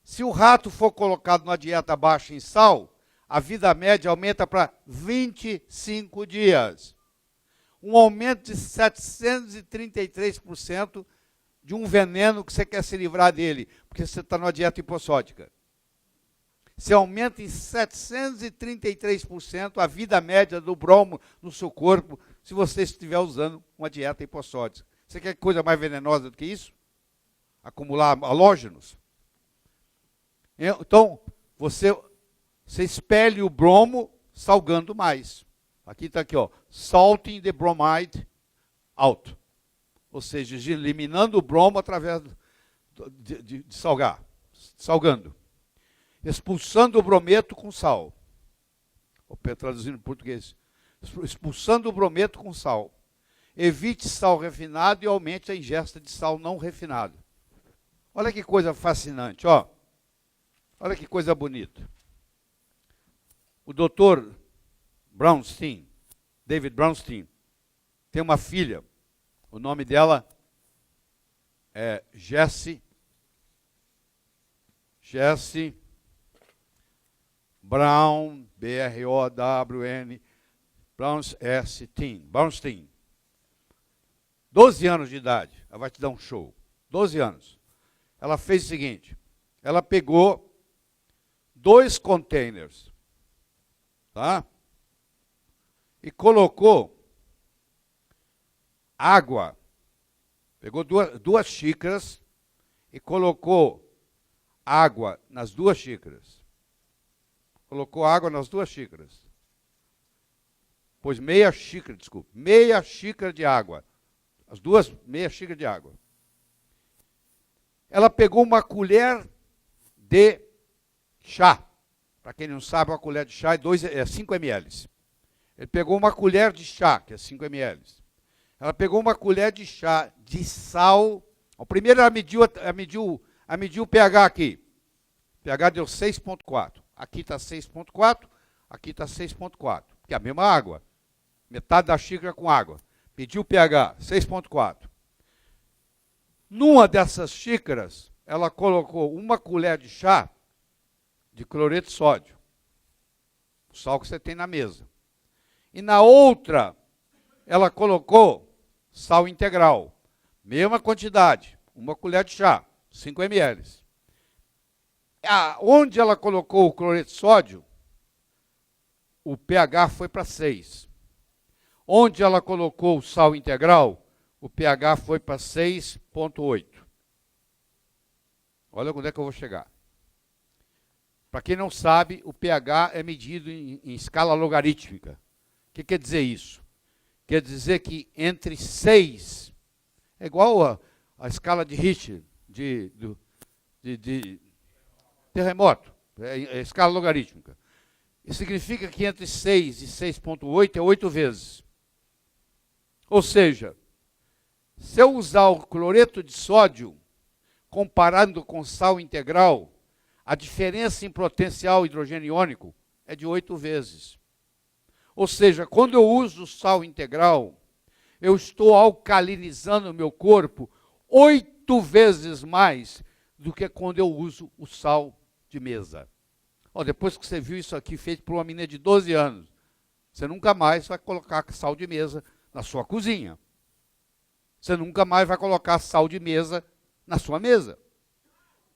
Speaker 1: Se o rato for colocado numa dieta baixa em sal, a vida média aumenta para 25 dias. Um aumento de 733% de um veneno que você quer se livrar dele, porque você está numa dieta hipossódica. Você aumenta em 733% a vida média do bromo no seu corpo, se você estiver usando uma dieta hipossódica. Você quer coisa mais venenosa do que isso? Acumular halógenos? Então, você expele o bromo salgando mais. Aqui está aqui, ó, salting the bromide out. Ou seja, eliminando o bromo através de salgar, salgando. Expulsando o brometo com sal. Traduzindo em português. Expulsando o brometo com sal. Evite sal refinado e aumente a ingesta de sal não refinado. Olha que coisa fascinante, ó. Olha que coisa bonita. O doutor Brownstein, David Brownstein, tem uma filha. O nome dela é Jessie Brown, B-R-O-W-N, Brownstein. 12 anos de idade, ela vai te dar um show. 12 anos. Ela fez o seguinte, ela pegou 2 containers, tá? E colocou água. Pegou 2 xícaras e colocou água nas 2 xícaras. Colocou água nas 2 xícaras. Pôs meia xícara de água. As 2, meia xícara de água. Ela pegou uma colher de chá. Para quem não sabe, uma colher de chá é 5 ml. Ele pegou uma colher de chá, que é 5 ml. Ela pegou uma colher de chá de sal. Primeiro ela mediu o pH aqui. O pH deu 6,4. Aqui está 6,4, aqui está 6,4. Que é a mesma água. Metade da xícara com água. Mediu o pH, 6,4. Numa dessas xícaras, ela colocou uma colher de chá de cloreto de sódio. O sal que você tem na mesa. E na outra, ela colocou sal integral. Mesma quantidade, uma colher de chá, 5 ml. Onde ela colocou o cloreto de sódio, o pH foi para 6. Onde ela colocou o sal integral, o pH foi para 6,8. Olha onde é que eu vou chegar. Para quem não sabe, o pH é medido em escala logarítmica. O que quer dizer isso? Quer dizer que entre 6, é igual a escala de Richter, de terremoto, é escala logarítmica. Isso significa que entre 6 e 6,8 é 8 vezes. Ou seja, se eu usar o cloreto de sódio, comparando com sal integral, a diferença em potencial hidrogênio iônico é de 8 vezes. Ou seja, quando eu uso o sal integral, eu estou alcalinizando o meu corpo 8 vezes mais do que quando eu uso o sal de mesa. Depois que você viu isso aqui feito por uma menina de 12 anos, você nunca mais vai colocar sal de mesa na sua cozinha. Você nunca mais vai colocar sal de mesa na sua mesa.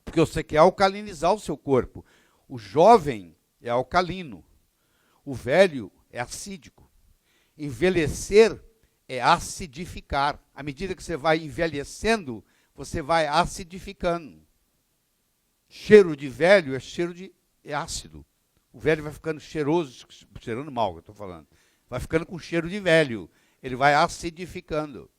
Speaker 1: Porque você quer alcalinizar o seu corpo. O jovem é alcalino. O velho é acídico. Envelhecer é acidificar. À medida que você vai envelhecendo, você vai acidificando. Cheiro de velho é cheiro de ácido. O velho vai ficando cheiroso, cheirando mal, que eu estou falando. Vai ficando com cheiro de velho. Ele vai acidificando.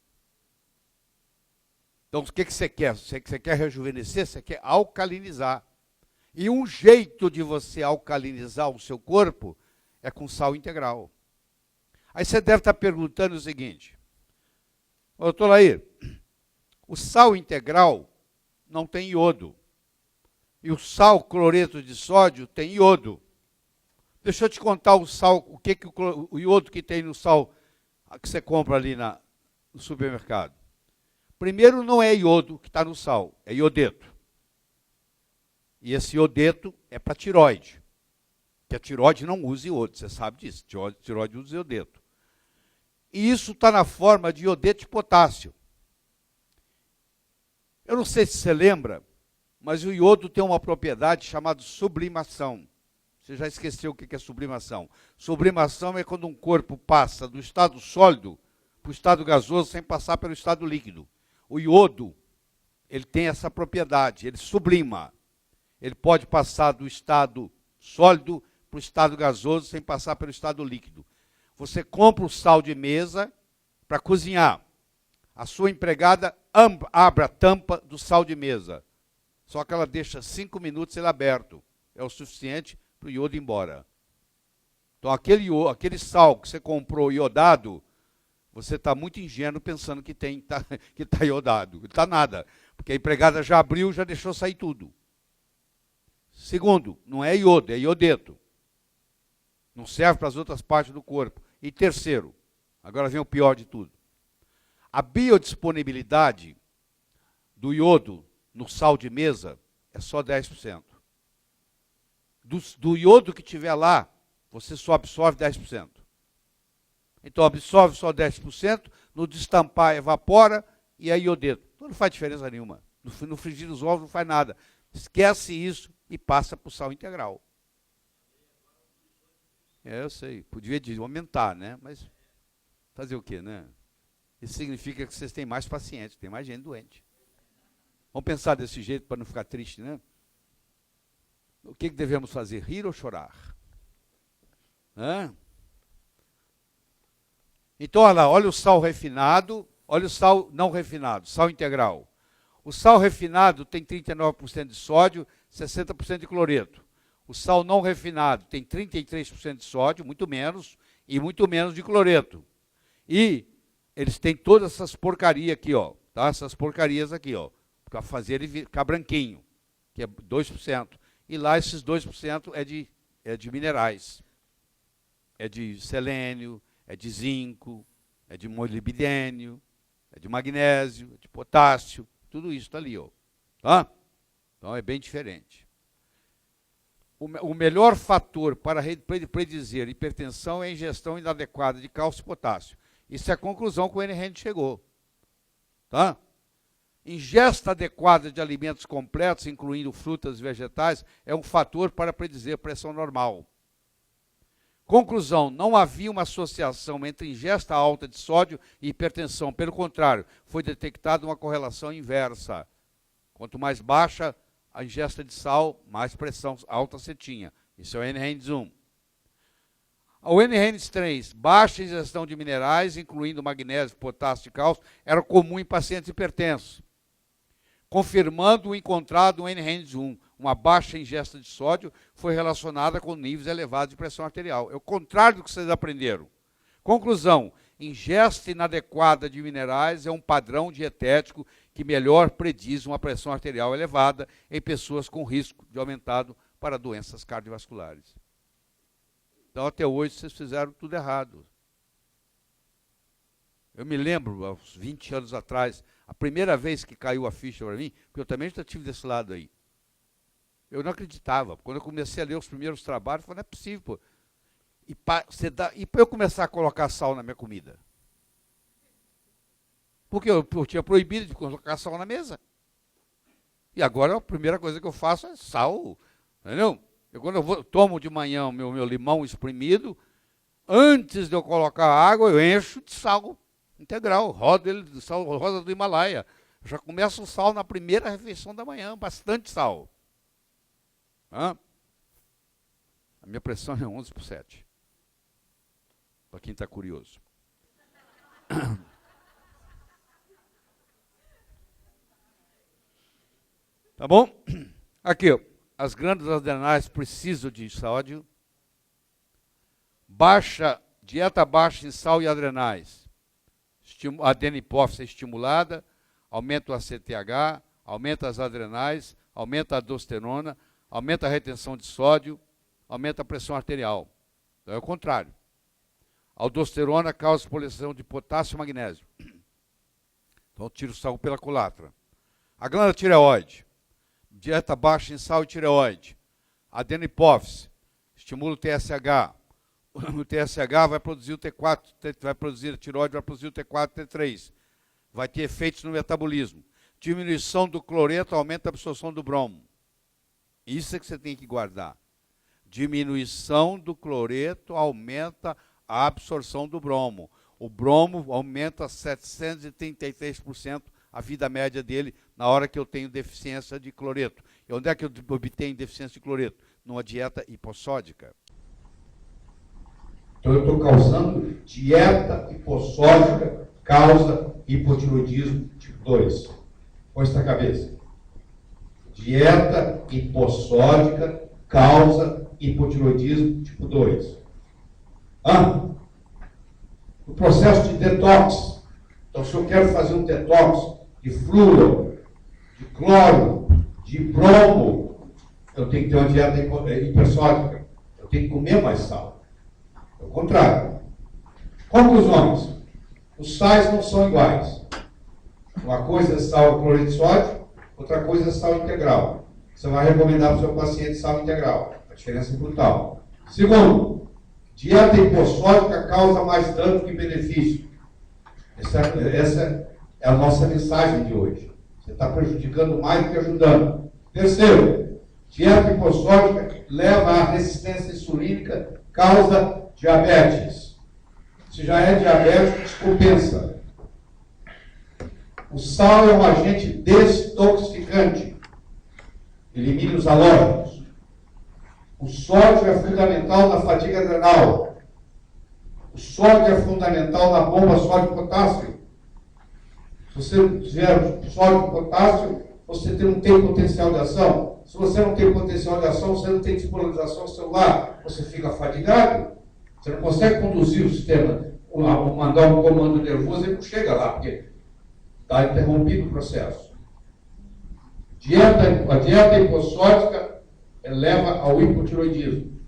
Speaker 1: Então, o que você quer? Você quer rejuvenescer? Você quer alcalinizar. E um jeito de você alcalinizar o seu corpo é com sal integral. Aí você deve estar perguntando o seguinte: ô, doutor Laí, o sal integral não tem iodo. E o sal cloreto de sódio tem iodo. Deixa eu te contar o sal, o iodo que tem no sal que você compra ali no supermercado. Primeiro, não é iodo que está no sal, é iodeto. E esse iodeto é para tireoide. Que a tireoide não usa iodo, você sabe disso. Tireoide usa iodeto. E isso está na forma de iodeto de potássio. Eu não sei se você lembra, mas o iodo tem uma propriedade chamada sublimação. Você já esqueceu o que é sublimação? Sublimação é quando um corpo passa do estado sólido para o estado gasoso sem passar pelo estado líquido. O iodo, ele tem essa propriedade, ele sublima. Ele pode passar do estado sólido para o estado gasoso sem passar pelo estado líquido. Você compra o sal de mesa para cozinhar. A sua empregada abre a tampa do sal de mesa. Só que ela deixa 5 minutos ele aberto. É o suficiente para o iodo ir embora. Então aquele sal que você comprou iodado, você está muito ingênuo pensando que está iodado. Não está nada. Porque a empregada já abriu, já deixou sair tudo. Segundo, não é iodo, é iodeto. Não serve para as outras partes do corpo. E terceiro, agora vem o pior de tudo. A biodisponibilidade do iodo no sal de mesa é só 10%. Do iodo que tiver lá, você só absorve 10%. Então absorve só 10%, no destampar evapora e é iodeto. Então não faz diferença nenhuma. No frigir os ovos não faz nada. Esquece isso e passa para o sal integral. Eu sei, podia aumentar, né? Mas fazer o quê, né? Isso significa que vocês têm mais pacientes, tem mais gente doente. Vamos pensar desse jeito para não ficar triste, né? O que devemos fazer? Rir ou chorar? Hã? Então, olha lá, olha o sal refinado, olha o sal não refinado, sal integral. O sal refinado tem 39% de sódio, 60% de cloreto. O sal não refinado tem 33% de sódio, muito menos, e muito menos de cloreto. E eles têm todas essas porcarias aqui, ó, tá? Essas porcarias aqui, ó, para fazer ele ficar branquinho, que é 2%. E lá esses 2% é de minerais. É de selênio, é de zinco, é de molibdênio, é de magnésio, é de potássio, tudo isso está ali, ó, tá? Então é bem diferente. O melhor fator para predizer hipertensão é a ingestão inadequada de cálcio e potássio. Isso é a conclusão que o N-Hand chegou. Tá? Ingesta adequada de alimentos completos, incluindo frutas e vegetais, é um fator para predizer pressão normal. Conclusão, não havia uma associação entre ingesta alta de sódio e hipertensão. Pelo contrário, foi detectada uma correlação inversa. Quanto mais baixa a ingesta de sal, mais pressão alta você tinha. Isso é o N-Hand 1. O N-Hand 3, baixa ingestão de minerais, incluindo magnésio, potássio e cálcio, era comum em pacientes hipertensos, confirmando o encontrado no N-Hand 1. Uma baixa ingesta de sódio foi relacionada com níveis elevados de pressão arterial. É o contrário do que vocês aprenderam. Conclusão, ingesta inadequada de minerais é um padrão dietético que melhor prediz uma pressão arterial elevada em pessoas com risco de aumentado para doenças cardiovasculares. Então, até hoje, vocês fizeram tudo errado. Eu me lembro, há uns 20 anos atrás, a primeira vez que caiu a ficha para mim, porque eu também já estive desse lado aí. Eu não acreditava. Quando eu comecei a ler os primeiros trabalhos, eu falei, não é possível, pô. E para eu começar a colocar sal na minha comida? Porque eu tinha proibido de colocar sal na mesa. E agora a primeira coisa que eu faço é sal, entendeu? Quando eu tomo de manhã o meu limão espremido, antes de eu colocar a água, eu encho de sal integral, rodo ele de sal, rosa do Himalaia. Eu já começo o sal na primeira refeição da manhã, bastante sal. Hã? A minha pressão é 11/7. Para quem está curioso. Tá bom? Aqui, ó, as glândulas adrenais precisam de sódio. Dieta baixa em sal e adrenais. A adenipófise é estimulada, aumenta o ACTH, aumenta as adrenais, aumenta a aldosterona, aumenta a retenção de sódio, aumenta a pressão arterial. Então é o contrário. A aldosterona causa exposição de potássio e magnésio. Então tira o sal pela culatra. A glândula tireoide. Dieta baixa em sal e tireoide. Adenipófise. Estimula o TSH. O TSH vai produzir o T4, a tireoide vai produzir o T4, T3. Vai ter efeitos no metabolismo. Diminuição do cloreto aumenta a absorção do bromo. Isso é que você tem que guardar. Diminuição do cloreto aumenta a absorção do bromo. O bromo aumenta 733% a vida média dele na hora que eu tenho deficiência de cloreto. E onde é que eu obtenho deficiência de cloreto? Numa dieta hipossódica. Então eu estou causando dieta hipossódica, causa hipotiroidismo tipo 2. Põe isso na cabeça. Dieta hipossódica causa hipotiroidismo tipo 2. O processo de detox. Então, se eu quero fazer um detox de flúor, de cloro, de bromo, eu tenho que ter uma dieta hipersódica. Eu tenho que comer mais sal. É o contrário. Conclusões. Os sais não são iguais. Uma coisa é sal cloreto de sódio, outra coisa é sal integral. Você vai recomendar para o seu paciente sal integral. A diferença é brutal. Segundo, dieta hipossódica causa mais dano que benefício. Essa é a nossa mensagem de hoje. Você está prejudicando mais do que ajudando. Terceiro, dieta hipossódica leva à resistência insulínica, causa diabetes. Se já é diabético, descompensa. O sal é um agente desintoxicante. Elimina os halógenos. O sódio é fundamental na fadiga adrenal. O sódio é fundamental na bomba sódio-potássio. Se você não tiver sódio e potássio, você não tem potencial de ação. Se você não tem potencial de ação, você não tem despolarização celular. Você fica fadigado. Você não consegue conduzir o sistema, mandar um comando nervoso e não chega lá, porque está interrompido o processo. A dieta hipossódica leva ao hipotiroidismo.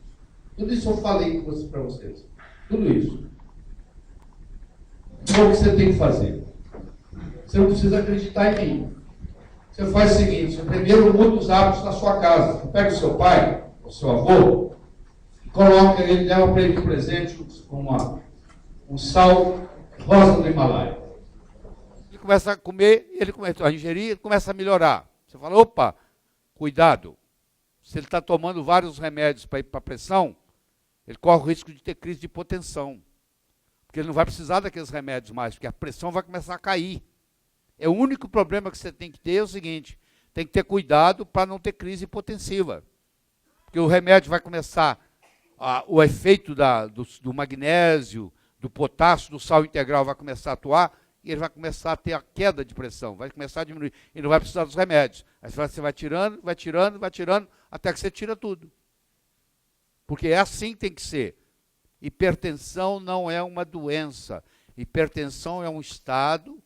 Speaker 1: Tudo isso eu falei para vocês. Tudo isso. Então o que você tem que fazer? Você não precisa acreditar em mim. Você faz o seguinte, você primeiro muda os hábitos na sua casa. Você pega o seu pai, o seu avô, e coloca ele, leva para ele de presente um sal rosa do Himalaia. Ele começa a comer, ele começa a ingerir, ele começa a melhorar. Você fala, opa, cuidado. Se ele está tomando vários remédios para ir para a pressão, ele corre o risco de ter crise de hipotensão. Porque ele não vai precisar daqueles remédios mais, porque a pressão vai começar a cair. O único problema que você tem que ter é o seguinte, tem que ter cuidado para não ter crise hipotensiva. Porque o remédio vai começar, o efeito do magnésio, do potássio, do sal integral vai começar a atuar, e ele vai começar a ter a queda de pressão, vai começar a diminuir. Ele não vai precisar dos remédios. Aí você vai tirando, até que você tira tudo. Porque é assim que tem que ser. Hipertensão não é uma doença. Hipertensão é um estado,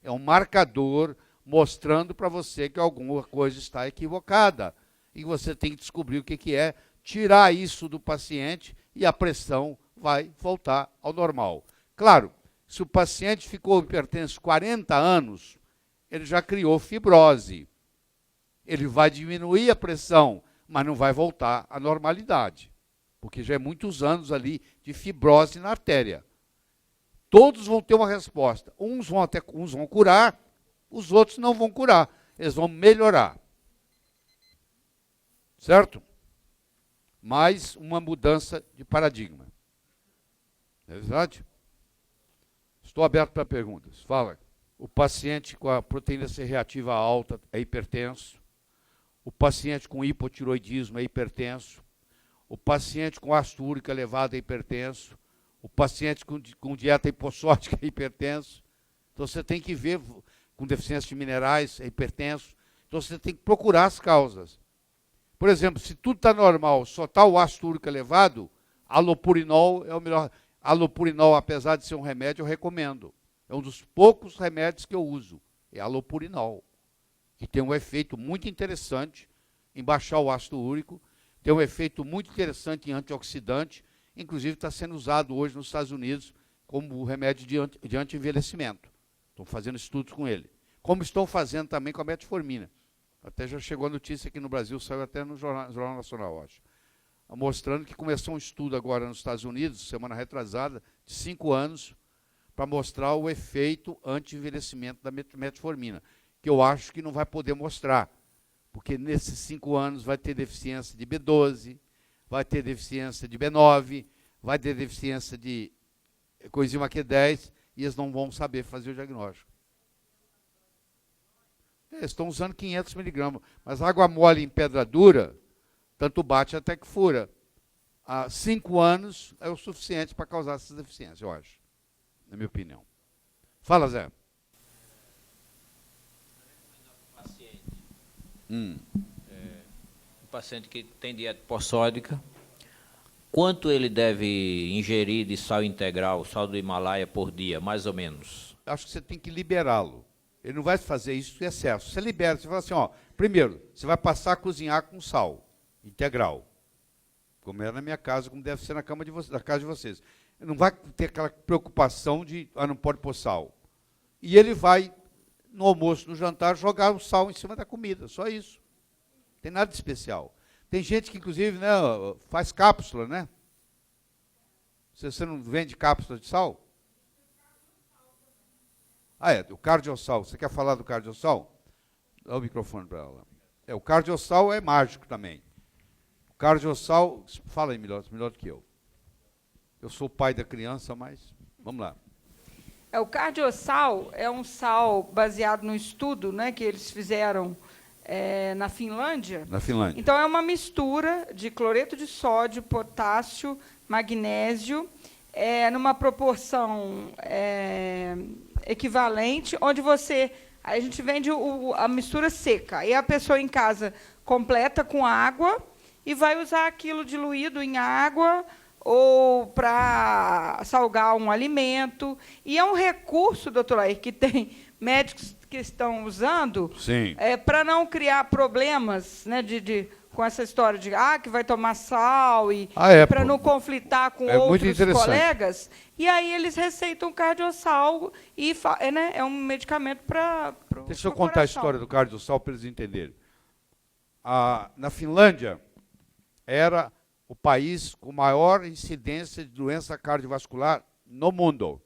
Speaker 1: é um marcador mostrando para você que alguma coisa está equivocada. E você tem que descobrir o que é, tirar isso do paciente e a pressão vai voltar ao normal. Claro, se o paciente ficou hipertenso 40 anos, ele já criou fibrose. Ele vai diminuir a pressão, mas não vai voltar à normalidade. Porque já é muitos anos ali de fibrose na artéria. Todos vão ter uma resposta. Uns vão curar, os outros não vão curar. Eles vão melhorar. Certo? Mais uma mudança de paradigma. Não é verdade? Estou aberto para perguntas. Fala. O paciente com a proteína C reativa alta é hipertenso. O paciente com hipotiroidismo é hipertenso. O paciente com ácido úrico elevado é hipertenso. O paciente com dieta hipossódica é hipertenso. Então você tem que ver, com deficiência de minerais, é hipertenso. Então você tem que procurar as causas. Por exemplo, se tudo está normal, só está o ácido úrico elevado, alopurinol é o melhor. Alopurinol, apesar de ser um remédio, eu recomendo. É um dos poucos remédios que eu uso. É alopurinol, que tem um efeito muito interessante em baixar o ácido úrico, tem um efeito muito interessante em antioxidante, inclusive está sendo usado hoje nos Estados Unidos como remédio de anti-envelhecimento. Estão fazendo estudos com ele. Como estão fazendo também com a metformina. Até já chegou a notícia aqui no Brasil, saiu até no Jornal Nacional, acho. Mostrando que começou um estudo agora nos Estados Unidos, semana retrasada, de 5 anos, para mostrar o efeito anti-envelhecimento da metformina, que eu acho que não vai poder mostrar, porque nesses 5 anos vai ter deficiência de B12, vai ter deficiência de B9, vai ter deficiência de coenzima Q10, e eles não vão saber fazer o diagnóstico. Eles estão usando 500 miligramas, mas água mole em pedra dura, tanto bate até que fura. Há 5 anos é o suficiente para causar essas deficiências, eu acho, na minha opinião. Fala, Zé.
Speaker 2: Um paciente que tem dieta hipossódica, quanto ele deve ingerir de sal integral, sal do Himalaia por dia, mais ou menos?
Speaker 1: Acho que você tem que liberá-lo. Ele não vai fazer isso em excesso. Você libera, você fala assim, ó, primeiro, você vai passar a cozinhar com sal integral, como é na minha casa, como deve ser na casa de vocês. Não vai ter aquela preocupação de, não pode pôr sal. E ele vai, no almoço, no jantar, jogar o sal em cima da comida, só isso. Não tem nada de especial. Tem gente que, inclusive, né, faz cápsula, né? Você não vende cápsula de sal? O cardiosal. Você quer falar do cardiosal? Dá o microfone para ela. O cardiosal é mágico também. O cardiosal, fala aí melhor do que eu. Eu sou o pai da criança, mas vamos lá.
Speaker 3: O cardiosal é um sal baseado no estudo, né, que eles fizeram na Finlândia.
Speaker 1: Na Finlândia.
Speaker 3: Então, é uma mistura de cloreto de sódio, potássio, magnésio, numa proporção equivalente, onde a gente vende a mistura seca. Aí a pessoa em casa completa com água e vai usar aquilo diluído em água ou para salgar um alimento. E é um recurso, doutor Lair, que tem médicos que estão usando para não criar problemas, né, com essa história de que vai tomar sal e para não conflitar com outros colegas. E aí eles receitam cardiosal e né, é um medicamento para
Speaker 1: Deixa eu contar a história do cardiosal para eles entenderem. Na Finlândia, era o país com maior incidência de doença cardiovascular no mundo.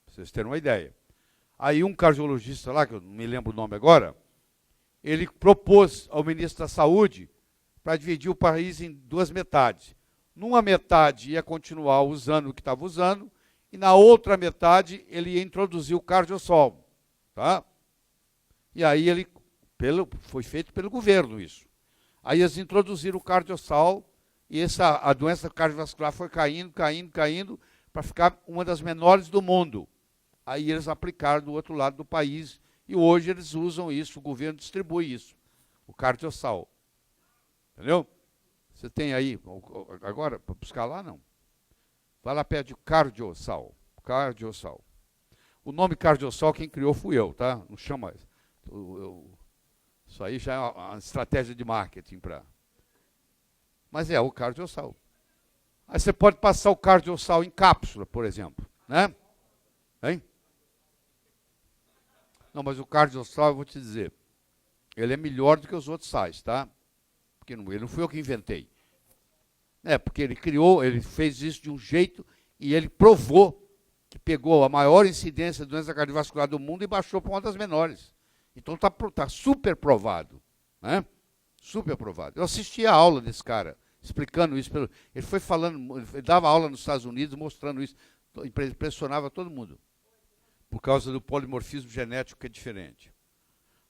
Speaker 1: Pra vocês terem uma ideia. Aí um cardiologista lá, que eu não me lembro o nome agora, ele propôs ao ministro da Saúde para dividir o país em 2 metades. Numa metade ia continuar usando o que estava usando, e na outra metade ele ia introduzir o cardiosol. Tá? E aí foi feito pelo governo isso. Aí eles introduziram o cardiosol, e a doença cardiovascular foi caindo, para ficar uma das menores do mundo. Aí eles aplicaram do outro lado do país, e hoje eles usam isso, o governo distribui isso, o cardiosol. Entendeu? Você tem aí, agora, para buscar lá, não. Vai lá perto de cardiosol. Cardiosol. O nome cardiosol, quem criou fui eu, tá? Não chama isso aí já é uma estratégia de marketing para... Mas é o cardiosol. Aí você pode passar o cardiosol em cápsula, por exemplo, né? Hein? Não, mas o cardiosol, eu vou te dizer, ele é melhor do que os outros sais, tá? Porque ele não fui eu que inventei. Porque ele fez isso de um jeito e ele provou que pegou a maior incidência de doença cardiovascular do mundo e baixou para uma das menores. Então está super provado, né? Super aprovado. Eu assisti a aula desse cara, explicando isso. Ele foi falando, ele dava aula nos Estados Unidos, mostrando isso. Impressionava todo mundo. Por causa do polimorfismo genético que é diferente.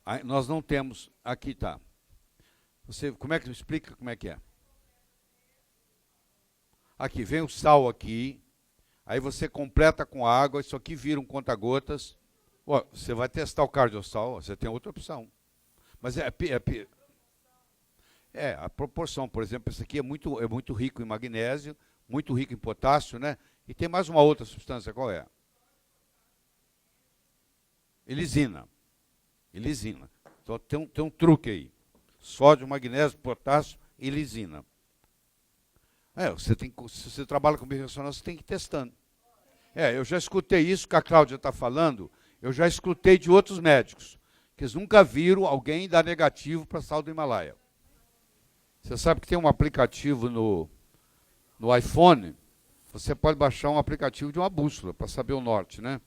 Speaker 1: Aí, nós não temos... Aqui está. Como é que explica como é que é? Aqui, vem o sal aqui. Aí você completa com água. Isso aqui vira um conta-gotas. Você vai testar o cardiostal. Você tem outra opção. Mas a proporção, por exemplo, esse aqui é muito rico em magnésio, muito rico em potássio, né? E tem mais uma outra substância, qual é? Elisina. Elisina. Então tem um truque aí. Sódio, magnésio, potássio e lisina. Se você trabalha com biorressonância, você tem que ir testando. Eu já escutei isso que a Cláudia está falando, eu já escutei de outros médicos, que eles nunca viram alguém dar negativo para sal do Himalaia. Você sabe que tem um aplicativo no iPhone, você pode baixar um aplicativo de uma bússola para saber o norte, né?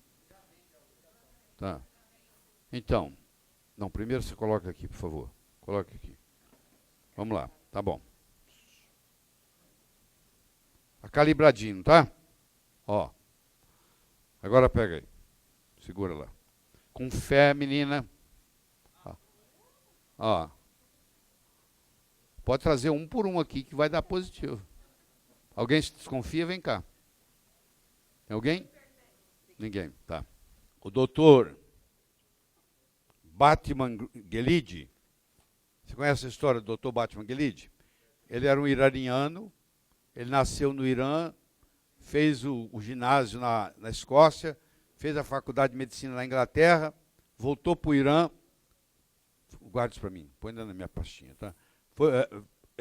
Speaker 1: Tá. Então, não, primeiro você coloca aqui, por favor. Coloque aqui. Vamos lá, tá bom. Tá calibradinho, tá? Ó. Agora pega aí. Segura lá. Com fé, menina. Ó. Pode trazer um por um aqui que vai dar positivo. Alguém se desconfia? Vem cá. Tem alguém? Ninguém, tá. O doutor Batman Gelid. Você conhece a história do Dr. Batman Gelid? Ele era um iraniano, ele nasceu no Irã, fez o ginásio na Escócia, fez a faculdade de medicina na Inglaterra, voltou para o Irã, guarde isso para mim, põe na minha pastinha, tá?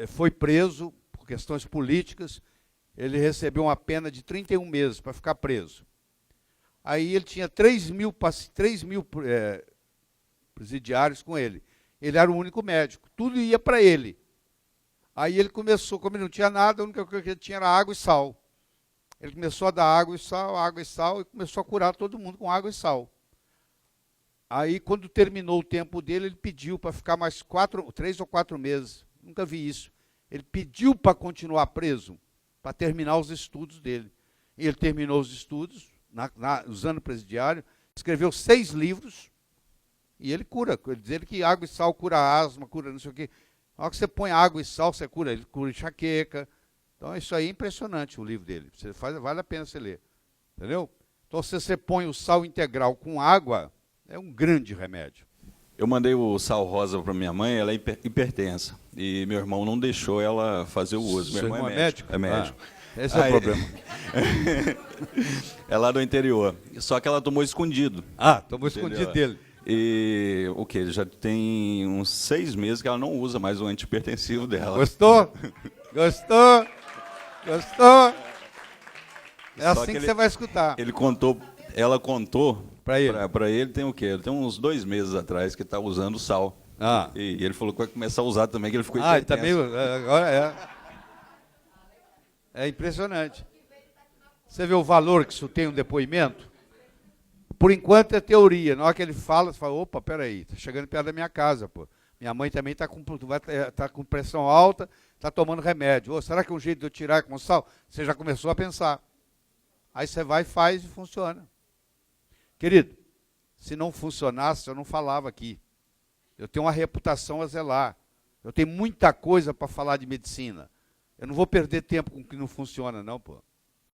Speaker 1: Foi preso por questões políticas, ele recebeu uma pena de 31 meses para ficar preso. Aí ele tinha 3 mil presidiários com ele. Ele era o único médico, tudo ia para ele. Aí ele começou, como ele não tinha nada, a única coisa que ele tinha era água e sal. Ele começou a dar água e sal, e começou a curar todo mundo com água e sal. Aí, quando terminou o tempo dele, ele pediu para ficar mais 3 ou 4 meses. Nunca vi isso. Ele pediu para continuar preso, para terminar os estudos dele. E ele terminou os estudos, usando o presidiário, escreveu 6 livros, e ele cura. Ele diz que água e sal cura asma, cura não sei o quê. Na hora que você põe água e sal, você cura. Ele cura enxaqueca. Então, isso aí é impressionante, o livro dele. Vale a pena você ler. Entendeu? Então, se você põe o sal integral com água, é um grande remédio.
Speaker 4: Eu mandei o sal rosa para minha mãe, ela é hipertensa. E meu irmão não deixou ela fazer o uso. Meu irmão é médico. É médico.
Speaker 1: Esse é o problema.
Speaker 4: É lá do interior. Só que ela tomou escondido.
Speaker 1: Tomou escondido dele.
Speaker 4: E o que? Já tem uns 6 meses que ela não usa mais o antihipertensivo dela.
Speaker 1: Gostou? Gostou? Gostou? É assim que você vai escutar.
Speaker 4: Ela contou
Speaker 1: para
Speaker 4: ele tem o quê? Tem uns 2 meses atrás que está usando sal. E ele falou que vai começar a usar também, que ele ficou hipertenso.
Speaker 1: Tá meio, agora é impressionante. Você vê o valor que isso tem um depoimento? Por enquanto é teoria. Na hora que ele fala, você fala, opa, peraí, está chegando perto da minha casa, pô. Minha mãe também está com pressão alta, está tomando remédio. Será que é um jeito de eu tirar com sal? Você já começou a pensar. Aí você vai, faz e funciona. Querido, se não funcionasse, eu não falava aqui. Eu tenho uma reputação a zelar. Eu tenho muita coisa para falar de medicina. Eu não vou perder tempo com o que não funciona, não, pô.